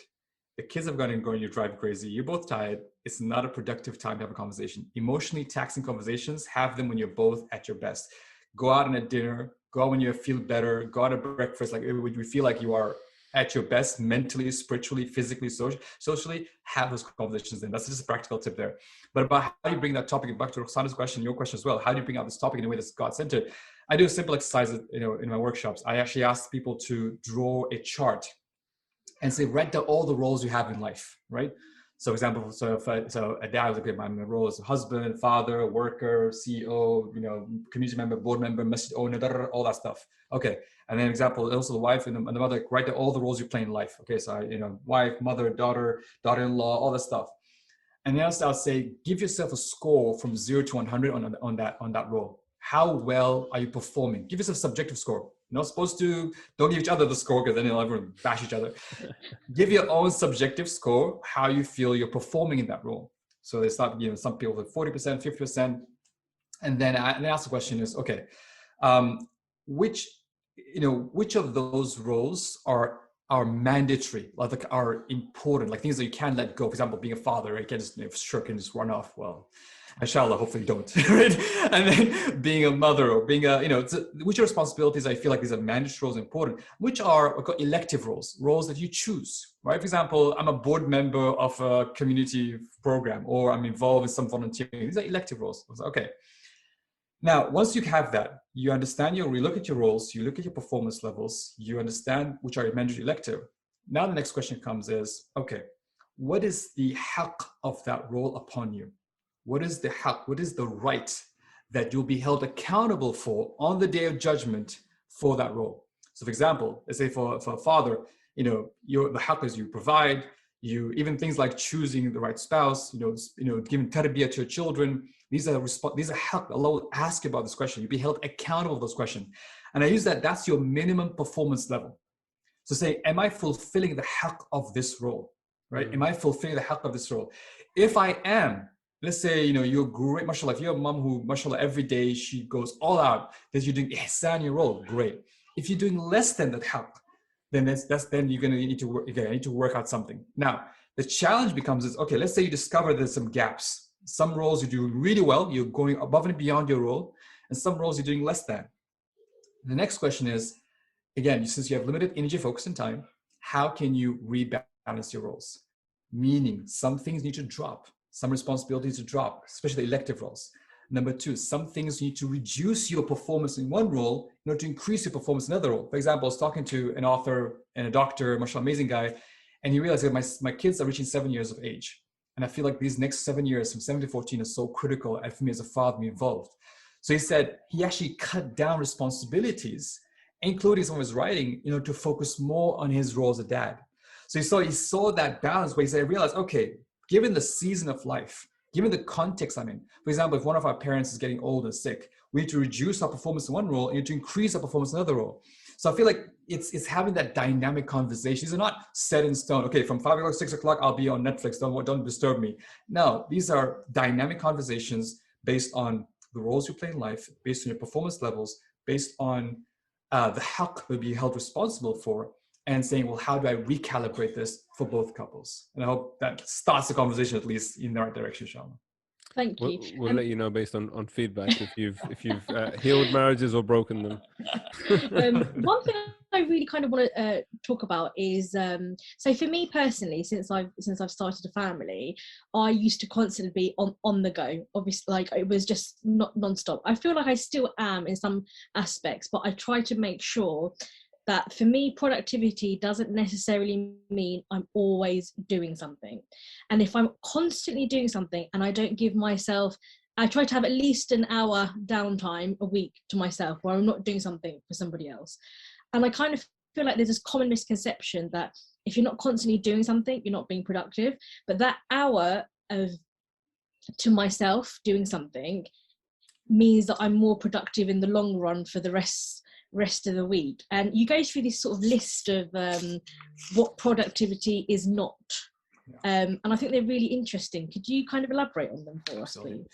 The kids have gone and gone, you drive crazy. You're both tired. It's not a productive time to have a conversation. Emotionally taxing conversations, have them when you're both at your best. Go out on a dinner, go out when you feel better, go out at breakfast, like when you feel like you are at your best mentally, spiritually, physically, socially, have those conversations then. That's just a practical tip there. But about how you bring that topic, back to Roxana's question, your question as well, how do you bring out this topic in a way that's God-centered? I do a simple exercise, you know, in my workshops. I actually ask people to draw a chart and say, write down all the roles you have in life, right? So example, so a dad was like, my role as a husband, father, worker, CEO, you know, community member, board member, masjid owner, all that stuff. Okay. And then example, also the wife and the mother, write down all the roles you play in life. Okay. So, you know, wife, mother, daughter, daughter-in-law, all that stuff. And then I'll say, give yourself a score from 0 to 100 on that role. How well are you performing? Give yourself a subjective score. You're not supposed to, don't give each other the score because then you'll everyone bash each other. Give your own subjective score, how you feel you're performing in that role. So they start, some people with 40%, 50%. And then I ask the question is, okay, which of those roles are mandatory, like are important, like things that you can't let go? For example, being a father, right? You can't just shrug and just run off. Well, inshallah, hopefully don't, right? And then being a mother or being which responsibilities I feel like these are mandatory roles important, which are elective roles that you choose, right? For example, I'm a board member of a community program, or I'm involved in some volunteering. These are elective roles. Okay. Now, once you have that, you understand you look at your roles, you look at your performance levels, you understand which are mandatory elective. Now, the next question comes is, okay, what is the haqq of that role upon you? What is the haqq? What is the right that you'll be held accountable for on the day of judgment for that role? So for example, let's say for a father, the haqq is you provide, even things like choosing the right spouse, giving tarbiyah to your children. These are haqq. Allah will ask you about this question. You'll be held accountable for those questions. And I use that's your minimum performance level. So say, am I fulfilling the haqq of this role, right? Am I fulfilling the haqq of this role? If I am, let's say, you're great, mashallah, if you're a mom who, mashallah, every day she goes all out, that you're doing ihsan in your role, great. If you're doing less than that haqq, then then you're going to need to work, again, need to work out something. Now, the challenge becomes is, okay, let's say you discover there's some gaps. Some roles you do really well, you're going above and beyond your role, and some roles you're doing less than. The next question is, again, since you have limited energy, focus, and time, how can you rebalance your roles? Meaning, some things need to drop, some responsibilities to drop, especially the elective roles. Number two, some things need to reduce your performance in one role in order to increase your performance in another role. For example, I was talking to an author and a doctor, mashallah, amazing guy, and he realized that my kids are reaching 7 years of age. And I feel like these next 7 years from 7 to 14 is so critical for me as a father to be involved. So he said he actually cut down responsibilities, including some of his writing, to focus more on his role as a dad. So he saw that balance where he said, I realized, okay, given the season of life, given the context I'm in, for example, if one of our parents is getting old and sick, we need to reduce our performance in one role and to increase our performance in another role. So I feel like it's having that dynamic conversation. These are not set in stone. Okay, from 5 o'clock, 6 o'clock, I'll be on Netflix. Don't disturb me. No, these are dynamic conversations based on the roles you play in life, based on your performance levels, based on the haqq you'll be held responsible for, and saying, well, how do I recalibrate this for both couples? And I hope that starts the conversation at least in the right direction, inshallah. Thank you. We'll let you know based on feedback if you've healed marriages or broken them. One thing I really kind of want to talk about is so for me personally, since I've started a family, I used to constantly be on the go. Obviously, like it was just not nonstop. I feel like I still am in some aspects, but I try to make sure that for me, productivity doesn't necessarily mean I'm always doing something. And if I'm constantly doing something and I don't give myself, I try to have at least an hour downtime a week to myself where I'm not doing something for somebody else. And I kind of feel like there's this common misconception that if you're not constantly doing something, you're not being productive. But that hour to myself doing something means that I'm more productive in the long run for the rest of the week. And you go through this sort of list of what productivity is not, and I think they're really interesting. Could you kind of elaborate on them for us, please?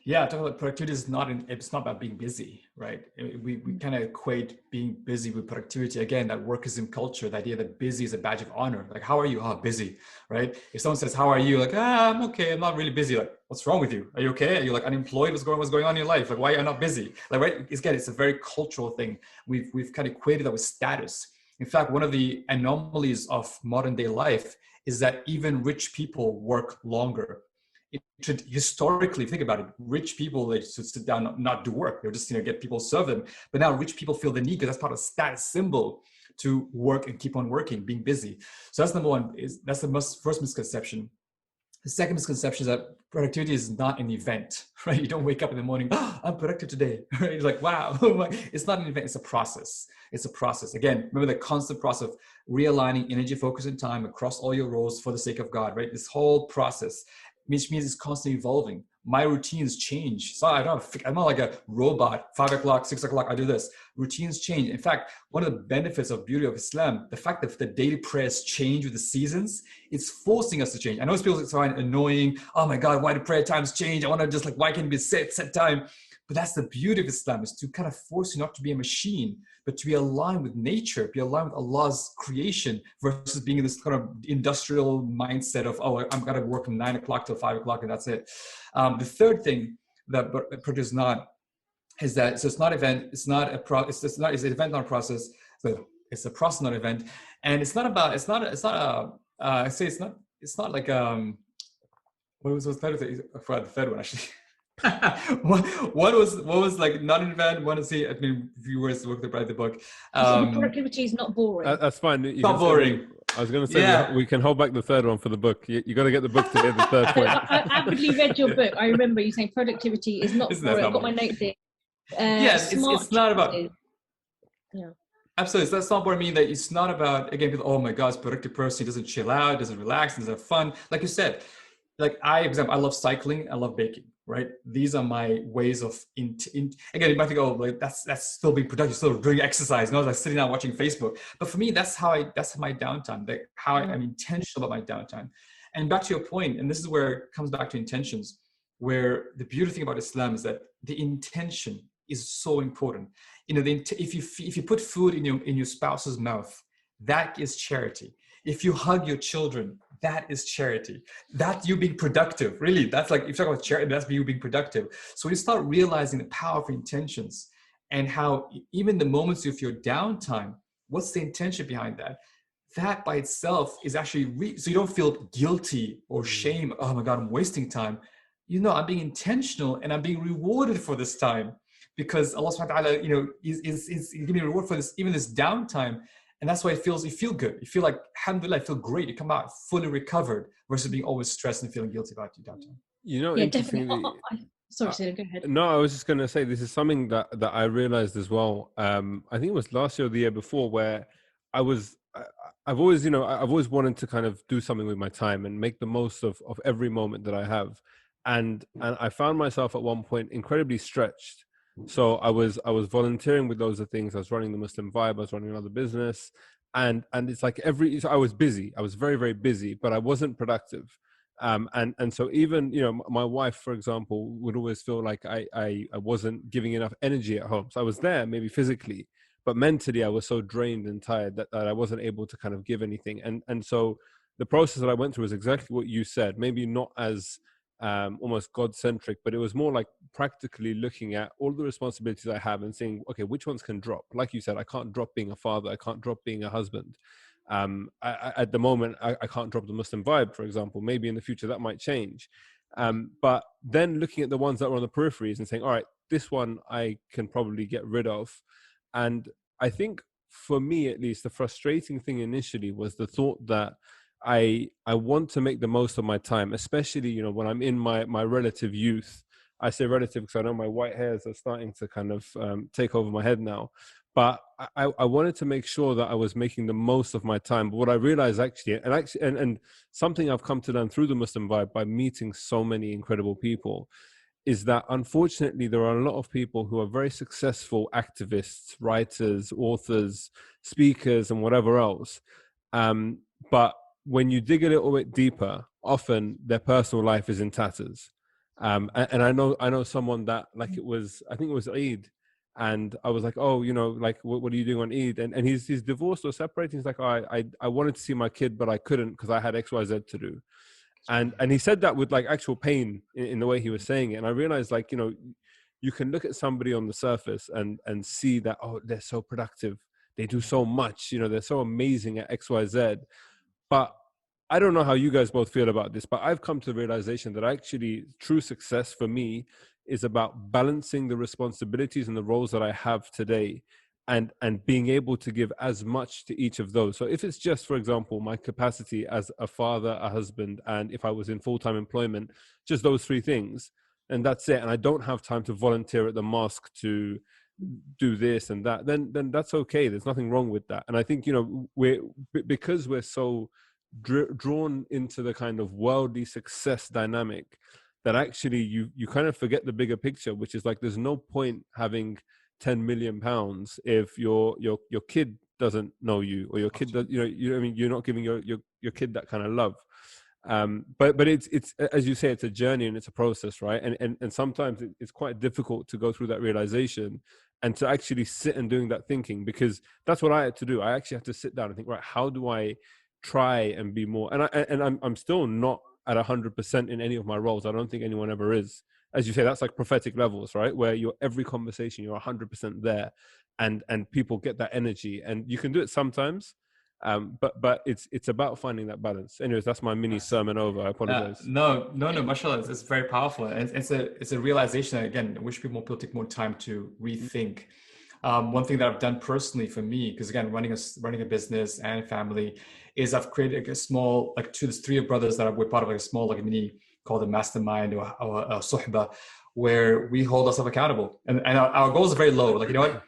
Yeah, talking about productivity it's not about being busy, right? We kind of equate being busy with productivity. Again, that workism culture, the idea that busy is a badge of honor. Like, how are you? Oh, busy, right? If someone says, how are you? Like, I'm okay, I'm not really busy. Like, what's wrong with you? Are you okay? Are you like unemployed? What's going on in your life? Like, why are you not busy? Like, right? It's a very cultural thing. We've kind of equated that with status. In fact, one of the anomalies of modern day life is that even rich people work longer. Historically, think about it, rich people, they just sit down, not do work. They'll just get people serve them. But now rich people feel the need, because that's part of a status symbol, to work and keep on working, being busy. So that's number one. That's the first misconception. The second misconception is that productivity is not an event, right? You don't wake up in the morning, oh, I'm productive today, right? You're like, wow. It's not an event, it's a process. It's a process. Again, remember the constant process of realigning energy, focus, and time across all your roles for the sake of God, right? This whole process, which means it's constantly evolving. my routines change. So I'm not like a robot, 5 o'clock, 6 o'clock, I do this. Routines change. In fact, one of the benefits of beauty of Islam, the fact that the daily prayers change with the seasons, it's forcing us to change. I know people find annoying. Oh my God, why do prayer times change? I want to just like, why can't it be set time? But that's the beauty of Islam, is to kind of force you not to be a machine, but to be aligned with nature, be aligned with Allah's creation, versus being in this kind of industrial mindset of, oh, I'm going to work from 9 o'clock till 5 o'clock and that's it. The third thing that Project is not, is that, so it's not event, it's an event, not a process. So it's a process, not an event. And it's not like, what was the third thing? I forgot the third one actually. what was like not an event? Want to see? I mean, viewers look to write the book. Productivity is not boring. That's fine. Not boring. I was going to say we can hold back the third one for the book. You got to get the book to hear the third point. I avidly read your book. I remember you saying productivity is not boring. I've got my notes here. Yes, it's not about. Yeah. Absolutely. So that's not what I mean. That it's not about, again, people, oh my God, it's a productive person. He doesn't chill out, doesn't relax, doesn't have fun. Like you said, like I love cycling, I love baking, right? These are my ways of, again, you might think, oh, like that's still being productive, still doing exercise, not like sitting down watching Facebook. But for me, that's my downtime, like how I'm intentional about my downtime. And back to your point, and this is where it comes back to intentions, where the beautiful thing about Islam is that the intention is so important. You know, if you put food in your spouse's mouth, that is charity. If you hug your children, that is charity. That's you being productive. Really, that's like, if you talk about charity, that's you being productive. So you start realizing the power of intentions, and how even the moments of your downtime, what's the intention behind that? That by itself is actually, so you don't feel guilty or shame. Oh my God, I'm wasting time. You know, I'm being intentional and I'm being rewarded for this time, because Allah subhanahu wa ta'ala, you know, is giving me a reward for this, even this downtime. And that's why you feel good. You feel like, alhamdulillah, I feel great. You come out fully recovered, versus being always stressed and feeling guilty about your downtime. You know, yeah, definitely. Sorry, Salim, go ahead. No, I was just going to say, this is something that I realized as well. I think it was last year or the year before, where I've always wanted to kind of do something with my time and make the most of every moment that I have. And I found myself at one point incredibly stretched. So I was volunteering with loads of things. I was running the Muslim Vibe. I was running another business, and it's like so I was busy. I was very, very busy, but I wasn't productive. And so even, you know, my wife, for example, would always feel like I wasn't giving enough energy at home. So I was there maybe physically, but mentally I was so drained and tired that I wasn't able to kind of give anything. And so the process that I went through was exactly what you said. Maybe not as almost God-centric, but it was more like practically looking at all the responsibilities I have and saying, okay, which ones can drop? Like you said, I can't drop being a father. I can't drop being a husband. At the moment, I can't drop the Muslim Vibe, for example. Maybe in the future that might change. But then looking at the ones that were on the peripheries and saying, all right, this one I can probably get rid of. And I think for me, at least, the frustrating thing initially was the thought that I want to make the most of my time, especially, you know, when I'm in my relative youth. I say relative because I know my white hairs are starting to kind of take over my head now. But I wanted to make sure that I was making the most of my time. But what I realized and something I've come to learn through the Muslim Vibe by meeting so many incredible people, is that unfortunately there are a lot of people who are very successful activists, writers, authors, speakers, and whatever else. But when you dig a little bit deeper, often their personal life is in tatters. And I know someone that, like, I think it was Eid, and I was like, oh, you know, like, what are you doing on Eid? And he's divorced or separating. He's like, oh, I wanted to see my kid, but I couldn't because I had XYZ to do. And he said that with like actual pain in the way he was saying it. And I realized, like, you know, you can look at somebody on the surface and see that, oh, they're so productive. They do so much, you know, they're so amazing at XYZ. But I don't know how you guys both feel about this, but I've come to the realization that actually true success for me is about balancing the responsibilities and the roles that I have today, and being able to give as much to each of those. So if it's just, for example, my capacity as a father, a husband, and if I was in full-time employment, just those three things, and that's it, and I don't have time to volunteer at the mosque to do this and that, then that's okay. There's nothing wrong with that. And I think, you know, because we're so drawn into the kind of worldly success dynamic, that actually you kind of forget the bigger picture, which is like there's no point having 10 million pounds if your kid doesn't know you, or your kid does, I mean, you're not giving your kid that kind of love. But it's as you say, it's a journey and it's a process, right? And sometimes it's quite difficult to go through that realization and to actually sit and doing that thinking, because that's what I had to do. I actually have to sit down and think, right, how do I try and be more? And I'm still not at 100% in any of my roles. I don't think anyone ever is. As you say, that's like prophetic levels, right? Where you're every conversation, you're 100% there, and people get that energy, and you can do it sometimes. But it's about finding that balance. Anyways, that's my mini sermon over. I apologize. No, mashallah, it's very powerful. And it's a realization that, again, I wish people take more time to rethink. One thing that I've done personally for me, because again, running a business and family, is I've created a small, like three brothers that we're part of, like a small, like a mini, called a mastermind or a suhba, where we hold ourselves accountable. And our goals are very low. Like, you know what?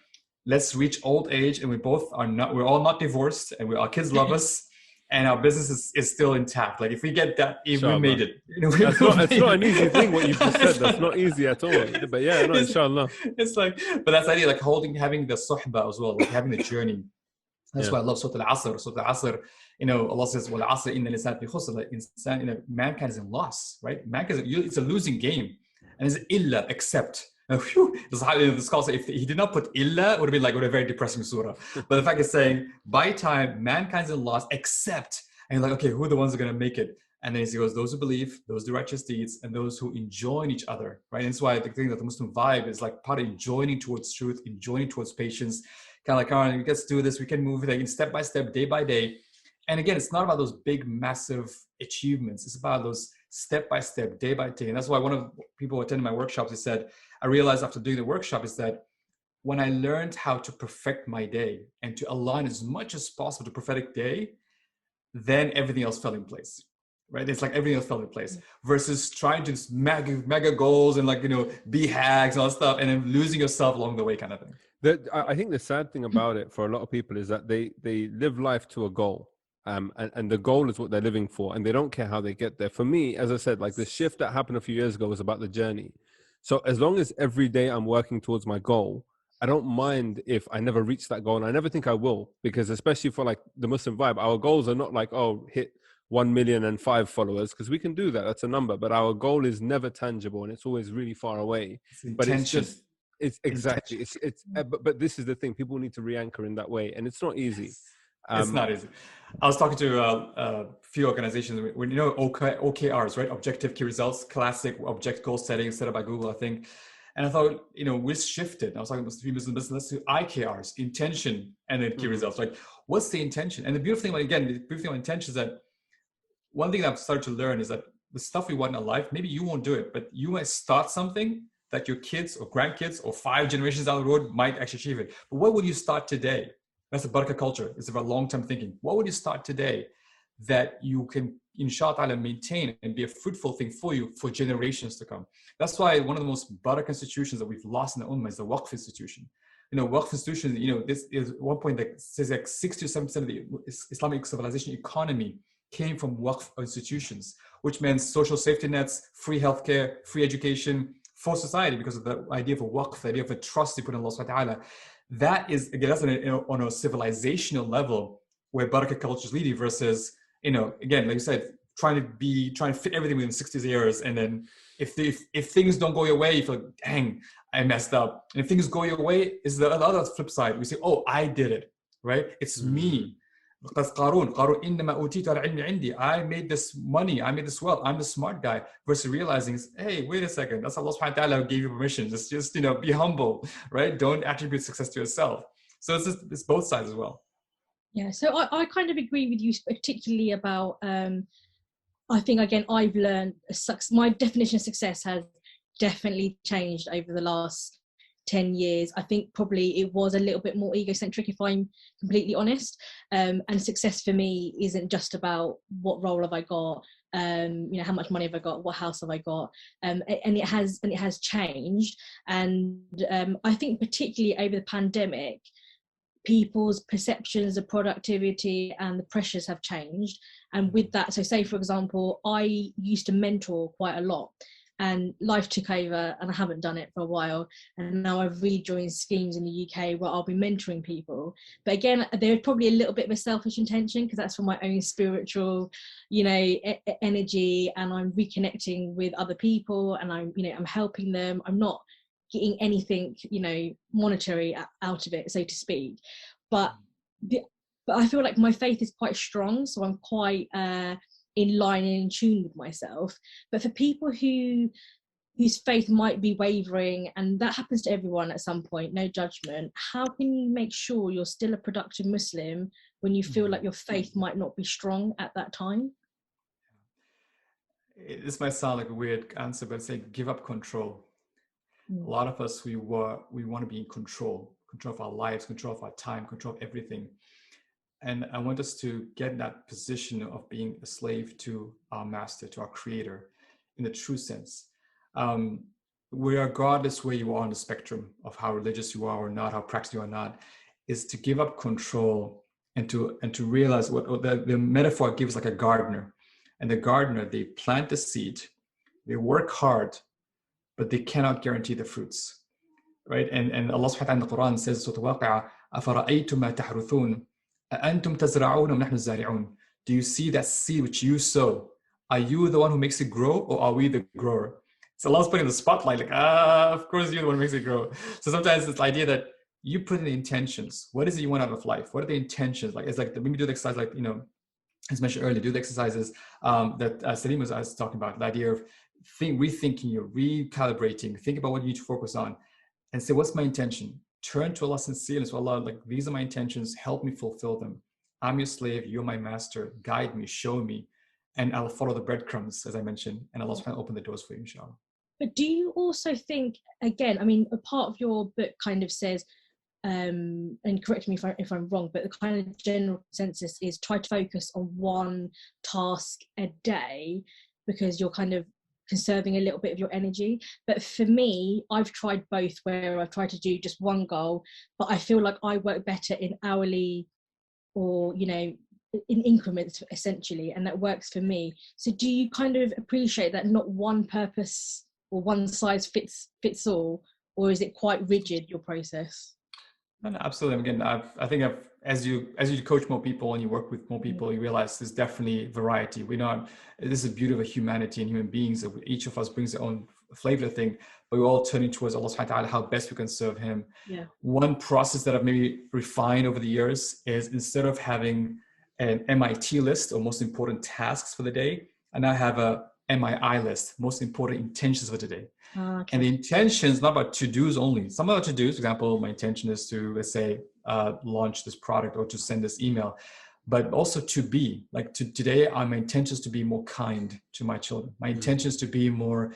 Let's reach old age and we're all not divorced, and our kids love us, and our business is still intact. Like, if we get that, we made it. It's not an easy thing what you just said. That's not easy at all. But yeah, no, inshallah. It's like, but that's the idea, like having the suhba as well, like having the journey. That's why I love Surah Al-Asr. Surah Al-Asr, Allah says, "Wal asr inna al-insana fi khusr." Mankind is in loss, right? It's a losing game, and it's illa, except. The scholars say if he did not put illa, it would have been a very depressing surah. But the fact is saying, by time, mankind's in loss, except, and you're like, okay, who are the ones who are going to make it? And then he goes, those who believe, those who do righteous deeds, and those who enjoin each other, right? And that's why I think that the Muslim vibe is like part of enjoining towards truth, enjoining towards patience. Kind of like, all right, let's do this. We can move it step by step, day by day. And again, it's not about those big, massive achievements. It's about those step by step, day by day. And that's why one of the people who attended my workshops, he said, I realized after doing the workshop is that when I learned how to perfect my day and to align as much as possible to prophetic day, then everything else fell in place, right? It's like everything else fell in place versus trying to just mega goals and be hacks and all that stuff, and then losing yourself along the way, kind of thing. I think the sad thing about it for a lot of people is that they live life to a goal. And the goal is what they're living for, and they don't care how they get there. For me, as I said, like the shift that happened a few years ago was about the journey. So as long as every day I'm working towards my goal, I don't mind if I never reach that goal. And I never think I will, because especially for like the Muslim vibe, our goals are not like, oh, hit 1,000,005 followers, because we can do that. That's a number. But our goal is never tangible, and it's always really far away. But it's exactly. But this is the thing. People need to re-anchor in that way. And it's not easy. It's not easy. I was talking to a few organizations when OKRs, right? Objective key results, classic object goal setting set up by Google, I think. And I thought, we shifted. I was talking about Muslim business. Let's do IKRs, intention, and then key results. Like, what's the intention? And the beautiful thing, about intention is that one thing that I've started to learn is that the stuff we want in our life, maybe you won't do it, but you might start something that your kids or grandkids or 5 generations down the road might actually achieve it. But what would you start today? That's the Barakah culture. It's about long-term thinking. What would you start today that you can, inshallah, maintain and be a fruitful thing for you for generations to come? That's why one of the most Barakah institutions that we've lost in the Ummah is the Waqf institution. Waqf institution, this is one point that says like 6 to 7% of the Islamic civilization economy came from Waqf institutions, which meant social safety nets, free healthcare, free education for society, because of the idea of a Waqf, the idea of a trust you put in Allah subhanahu wa ta'ala. That is, again, that's on a civilizational level where Barakah culture is leading versus, again, like you said, trying to fit everything within 60 years. And then if things don't go your way, you feel like, dang, I messed up. And if things go your way, is the other flip side. We say, oh, I did it, right? It's me. I made this money, I made this wealth, I'm the smart guy, versus realizing, hey, wait a second, that's Allah subhanahu wa ta'ala who gave you permission. Just be humble, right? Don't attribute success to yourself. So it's both sides as well. Yeah, so I kind of agree with you, particularly about I think, again, I've learned my definition of success has definitely changed over the last 10 years. I think probably it was a little bit more egocentric, if I'm completely honest. And success for me isn't just about what role have I got, how much money have I got, what house have I got, and it has changed. And I think particularly over the pandemic, people's perceptions of productivity and the pressures have changed. And with that, so say for example, I used to mentor quite a lot. and life took over and I haven't done it for a while, and now I've really joined schemes in the UK where I'll be mentoring people. But again, there's probably a little bit of a selfish intention because that's for my own spiritual, energy, and I'm reconnecting with other people, and I'm helping them. I'm not getting anything monetary out of it, so to speak, but I feel like my faith is quite strong, so I'm quite in line and in tune with myself. But for people whose faith might be wavering, and that happens to everyone at some point, no judgment, how can you make sure you're still a productive Muslim when you feel like your faith might not be strong at that time? This might sound like a weird answer, but say give up control. A lot of us, we want to be in control of our lives, control of our time, control of everything. And I want us to get in that position of being a slave to our master, to our creator, in the true sense. Regardless where you are on the spectrum of how religious you are or not, how practical you are not, is to give up control and to realize what the metaphor gives, like a gardener. And the gardener, they plant the seed, they work hard, but they cannot guarantee the fruits, right? And Allah subhanahu wa ta'ala in the Quran says, Surah Al-Waqi'ah, أَفَرَأَيْتُمْ مَا تَحْرُثُونَ أَأَنْتُمْ تَزْرَعُونَ وَنَحْنُ الزَّارِعُونَ. Do you see that seed which you sow? Are you the one who makes it grow, or are we the grower? So Allah's putting the spotlight, like, of course you're the one who makes it grow. So sometimes it's the idea that you put in the intentions. What is it you want out of life? What are the intentions? Like, it's like, when we do the exercise, like, as mentioned earlier, do the exercises that Salim was talking about, the idea of rethinking, you're recalibrating, think about what you need to focus on, and say, what's my intention? Turn to Allah sincerely. So Allah, like, these are my intentions, help me fulfill them. I'm your slave, you're my master, guide me, show me, and I'll follow the breadcrumbs, as I mentioned, and Allah's trying to open the doors for you, inshallah. But do you also think, again, I mean, a part of your book kind of says, and correct me if I'm wrong, but the kind of general consensus is try to focus on one task a day because you're kind of conserving a little bit of your energy. But for me, I've tried both, where I've tried to do just one goal, but I feel like I work better in hourly or, in increments essentially, and that works for me. So do you kind of appreciate that not one purpose or one size fits all, or is it quite rigid, your process? No, absolutely. Again, I think as you coach more people and you work with more people, you realize there's definitely variety. This is the beauty of humanity and human beings, that each of us brings their own flavor thing, but we're all turning towards Allah subhanahu wa ta'ala, how best we can serve him. Yeah. One process that I've maybe refined over the years is, instead of having an MIT list or most important tasks for the day, I now have a MII list, most important intentions for today. Okay. And the intention is not about to-dos only. Some of the to-dos, for example, my intention is to, let's say, launch this product or to send this email, but also to be, like, today, my intention is to be more kind to my children. My intention is to be more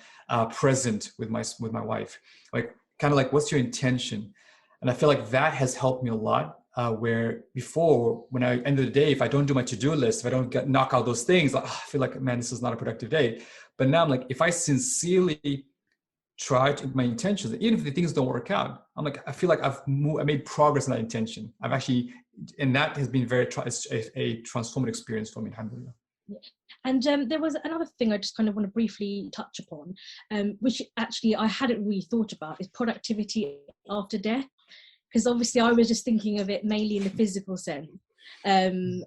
present with my wife. Like, kind of like, what's your intention? And I feel like that has helped me a lot. Where before, when I end of the day, if I don't do my to-do list, if I don't knock out those things, I feel like, man, this is not a productive day. But now I'm like, if I sincerely try to my intentions, even if the things don't work out, I'm like, I feel like I made progress in that intention. I've actually, and that has been a transformative experience for me, alhamdulillah. And there was another thing I just kind of want to briefly touch upon, which actually I hadn't really thought about, is productivity after death. Because obviously I was just thinking of it mainly in the physical sense. And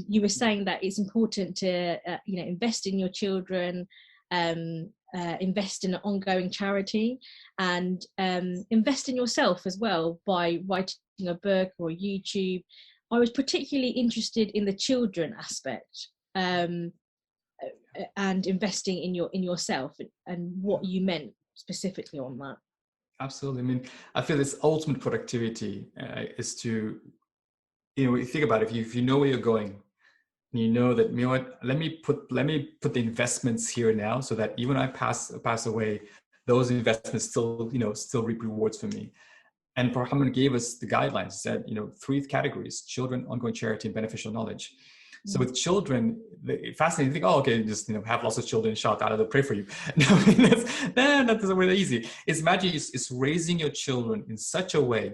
you were saying that it's important to, invest in your children, invest in an ongoing charity, and invest in yourself as well by writing a book or YouTube. I was particularly interested in the children aspect, and investing in yourself, and what you meant specifically on that. Absolutely. I mean, I feel this ultimate productivity is to, you think about it, if you know where you're going, and you know that, what, let me put the investments here now, so that even when I pass away, those investments still reap rewards for me. And Muhammad gave us the guidelines, said, 3 categories: children, ongoing charity, and beneficial knowledge. So with children, fascinating. You think, okay, just have lots of children, shout out, they'll pray for you. No, that doesn't work that easy. It's imagine it's raising your children in such a way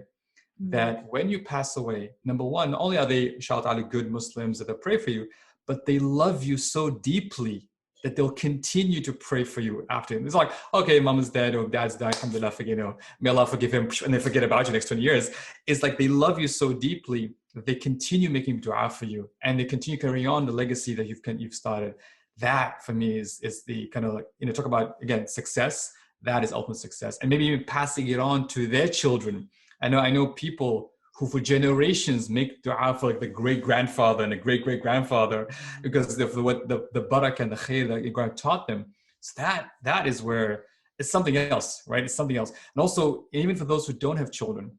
that when you pass away, number one, not only are they, shout out, good Muslims that they pray for you, but they love you so deeply that they'll continue to pray for you after. It's like, okay, mom is dead or dad's died, alhamdulillah, may Allah forgive him, and then forget about you next 20 years. It's like they love you so deeply that they continue making dua for you, and they continue carrying on the legacy that you've started. That for me is the kind of like, talk about, again, success. That is ultimate success. And maybe even passing it on to their children. I know people who for generations make dua for like the great-grandfather and the great-great-grandfather because of what the barakah and the khair that God taught them. So that is where it's something else, right? It's something else. And also, even for those who don't have children,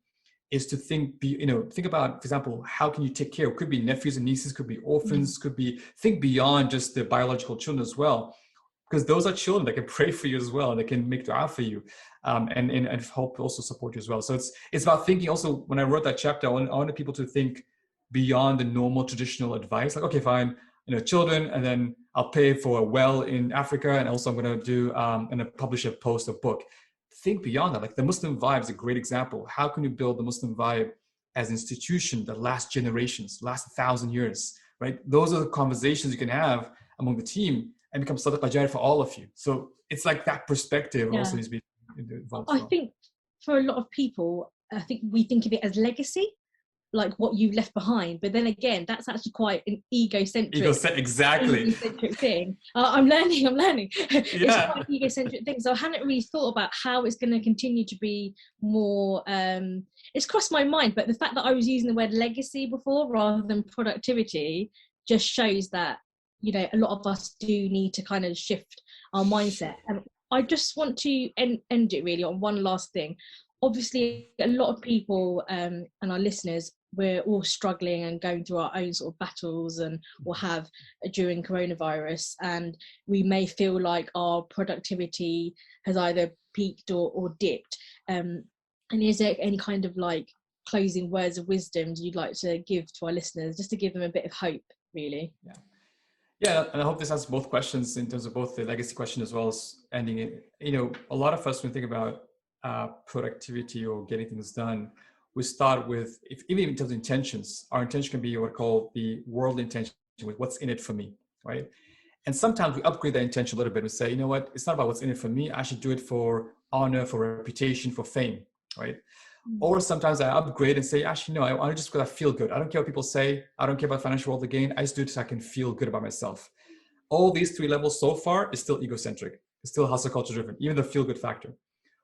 is to think about, for example, how can you take care? It could be nephews and nieces, could be orphans, could be, think beyond just the biological children as well. Because those are children that can pray for you as well, and they can make dua for you, and help also support you as well. So it's about thinking also, when I wrote that chapter, I wanted people to think beyond the normal traditional advice. Like, okay, fine, children, and then I'll pay for a well in Africa, and also I'm going to do, and publish a post, a book. Think beyond that. Like the Muslim vibe is a great example. How can you build the Muslim vibe as an institution that lasts generations, lasts 1,000 years, right? Those are the conversations you can have among the team, and become sadaqah jariyah for all of you. So it's like that perspective also needs to be involved. I think for a lot of people, I think we think of it as legacy, like what you left behind. But then again, that's actually quite an egocentric thing. I'm learning. It's quite an egocentric thing. So I hadn't really thought about how it's going to continue to be more, it's crossed my mind, but the fact that I was using the word legacy before rather than productivity just shows that, a lot of us do need to kind of shift our mindset. And I just want to end it really on one last thing. Obviously, a lot of people and our listeners, we're all struggling and going through our own sort of battles or have during coronavirus. And we may feel like our productivity has either peaked or dipped. And is there any kind of like closing words of wisdom you'd like to give to our listeners, just to give them a bit of hope, really? Yeah, and I hope this answers both questions in terms of both the legacy question as well as ending it. A lot of us, when we think about productivity or getting things done, we start with, even in terms of intentions, our intention can be what I call the worldly intention, with what's in it for me, right? And sometimes we upgrade that intention a little bit and say, you know what, it's not about what's in it for me. I should do it for honor, for reputation, for fame, right? Or sometimes I upgrade and say, actually, no, I want to just because I feel good. I don't care what people say. I don't care about financial world again. I just do it so I can feel good about myself. All these three levels so far is still egocentric. It's still hustle culture driven, even the feel good factor.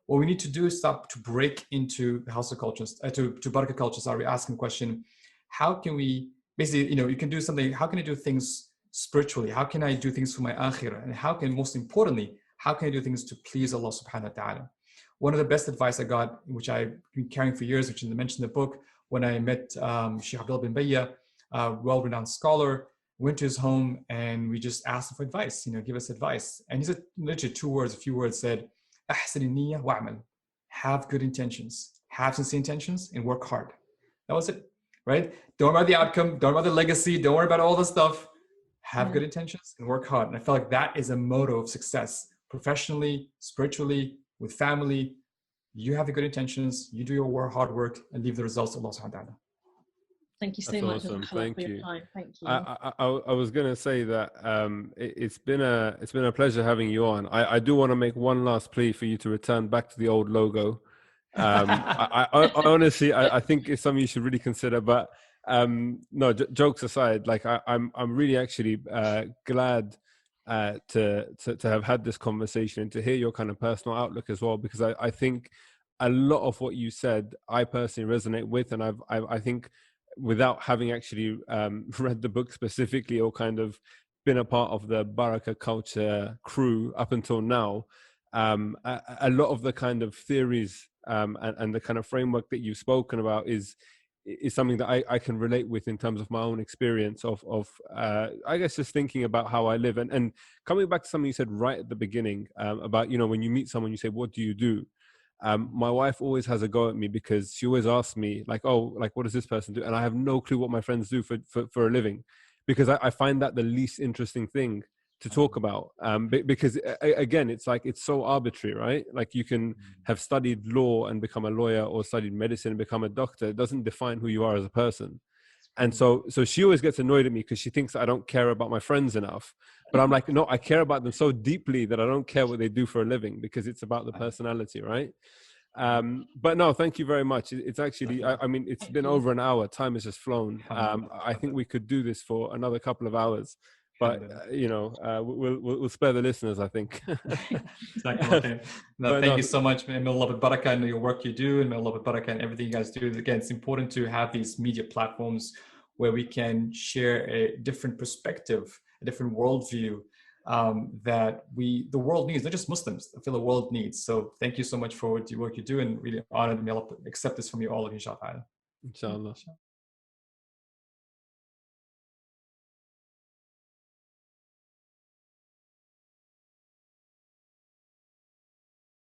What we need to do is stop to break into the hustle culture, to Barakah Culture, asking the question, how can we, basically, you can do something, how can I do things spiritually? How can I do things for my akhirah? And how can, most importantly, how can I do things to please Allah subhanahu wa ta'ala? One of the best advice I got, which I've been carrying for years, which is mentioned in the book, when I met Sheikh Abdullah bin Bayya, a well-renowned scholar, went to his home and we just asked him for advice, give us advice. And he said literally a few words said, أحسن النية وأعمل. Have good intentions, have sincere intentions, and work hard. That was it, right? Don't worry about the outcome, don't worry about the legacy, don't worry about all the stuff. Have good intentions and work hard. And I felt like that is a motto of success, professionally, spiritually, with family. You have the good intentions, you do your hard work, and leave the results to Allah subhanahu wa ta'ala. Thank you so much. Awesome. Thank you. Thank you. I was going to say that it's been a pleasure having you on. I do want to make one last plea for you to return back to the old logo. I honestly, I think it's something you should really consider. But no, jokes aside, like I'm really actually glad to have had this conversation and to hear your kind of personal outlook as well, because I think a lot of what you said, I personally resonate with, and I think, without having actually read the book specifically or kind of been a part of the Barakah Culture crew up until now, a lot of the kind of theories and the kind of framework that you've spoken about is something that I can relate with in terms of my own experience of I guess just thinking about how I live. And coming back to something you said right at the beginning about, when you meet someone, you say, what do you do? My wife always has a go at me because she always asks me like, oh, like, what does this person do? And I have no clue what my friends do for a living, because I find that the least interesting thing to talk about. Because again, it's like, it's so arbitrary, right? Like you can have studied law and become a lawyer, or studied medicine and become a doctor. It doesn't define who you are as a person. And so she always gets annoyed at me because she thinks I don't care about my friends enough. But I'm like, no, I care about them so deeply that I don't care what they do for a living, because it's about the personality, right? But no, thank you very much. It's actually, I mean, it's been over an hour. Time has just flown. I think we could do this for another couple of hours, but you know, we'll spare the listeners, I think. Exactly. No, thank you so much. May Allah barakah in your work you do, and may Allah barakah in everything you guys do. Again, it's important to have these media platforms where we can share a different perspective, a different worldview, that the world needs, not just Muslims, I feel the world needs. So thank you so much for the work you do, and really honored. May Allah accept this from you all, inshallah. Inshallah.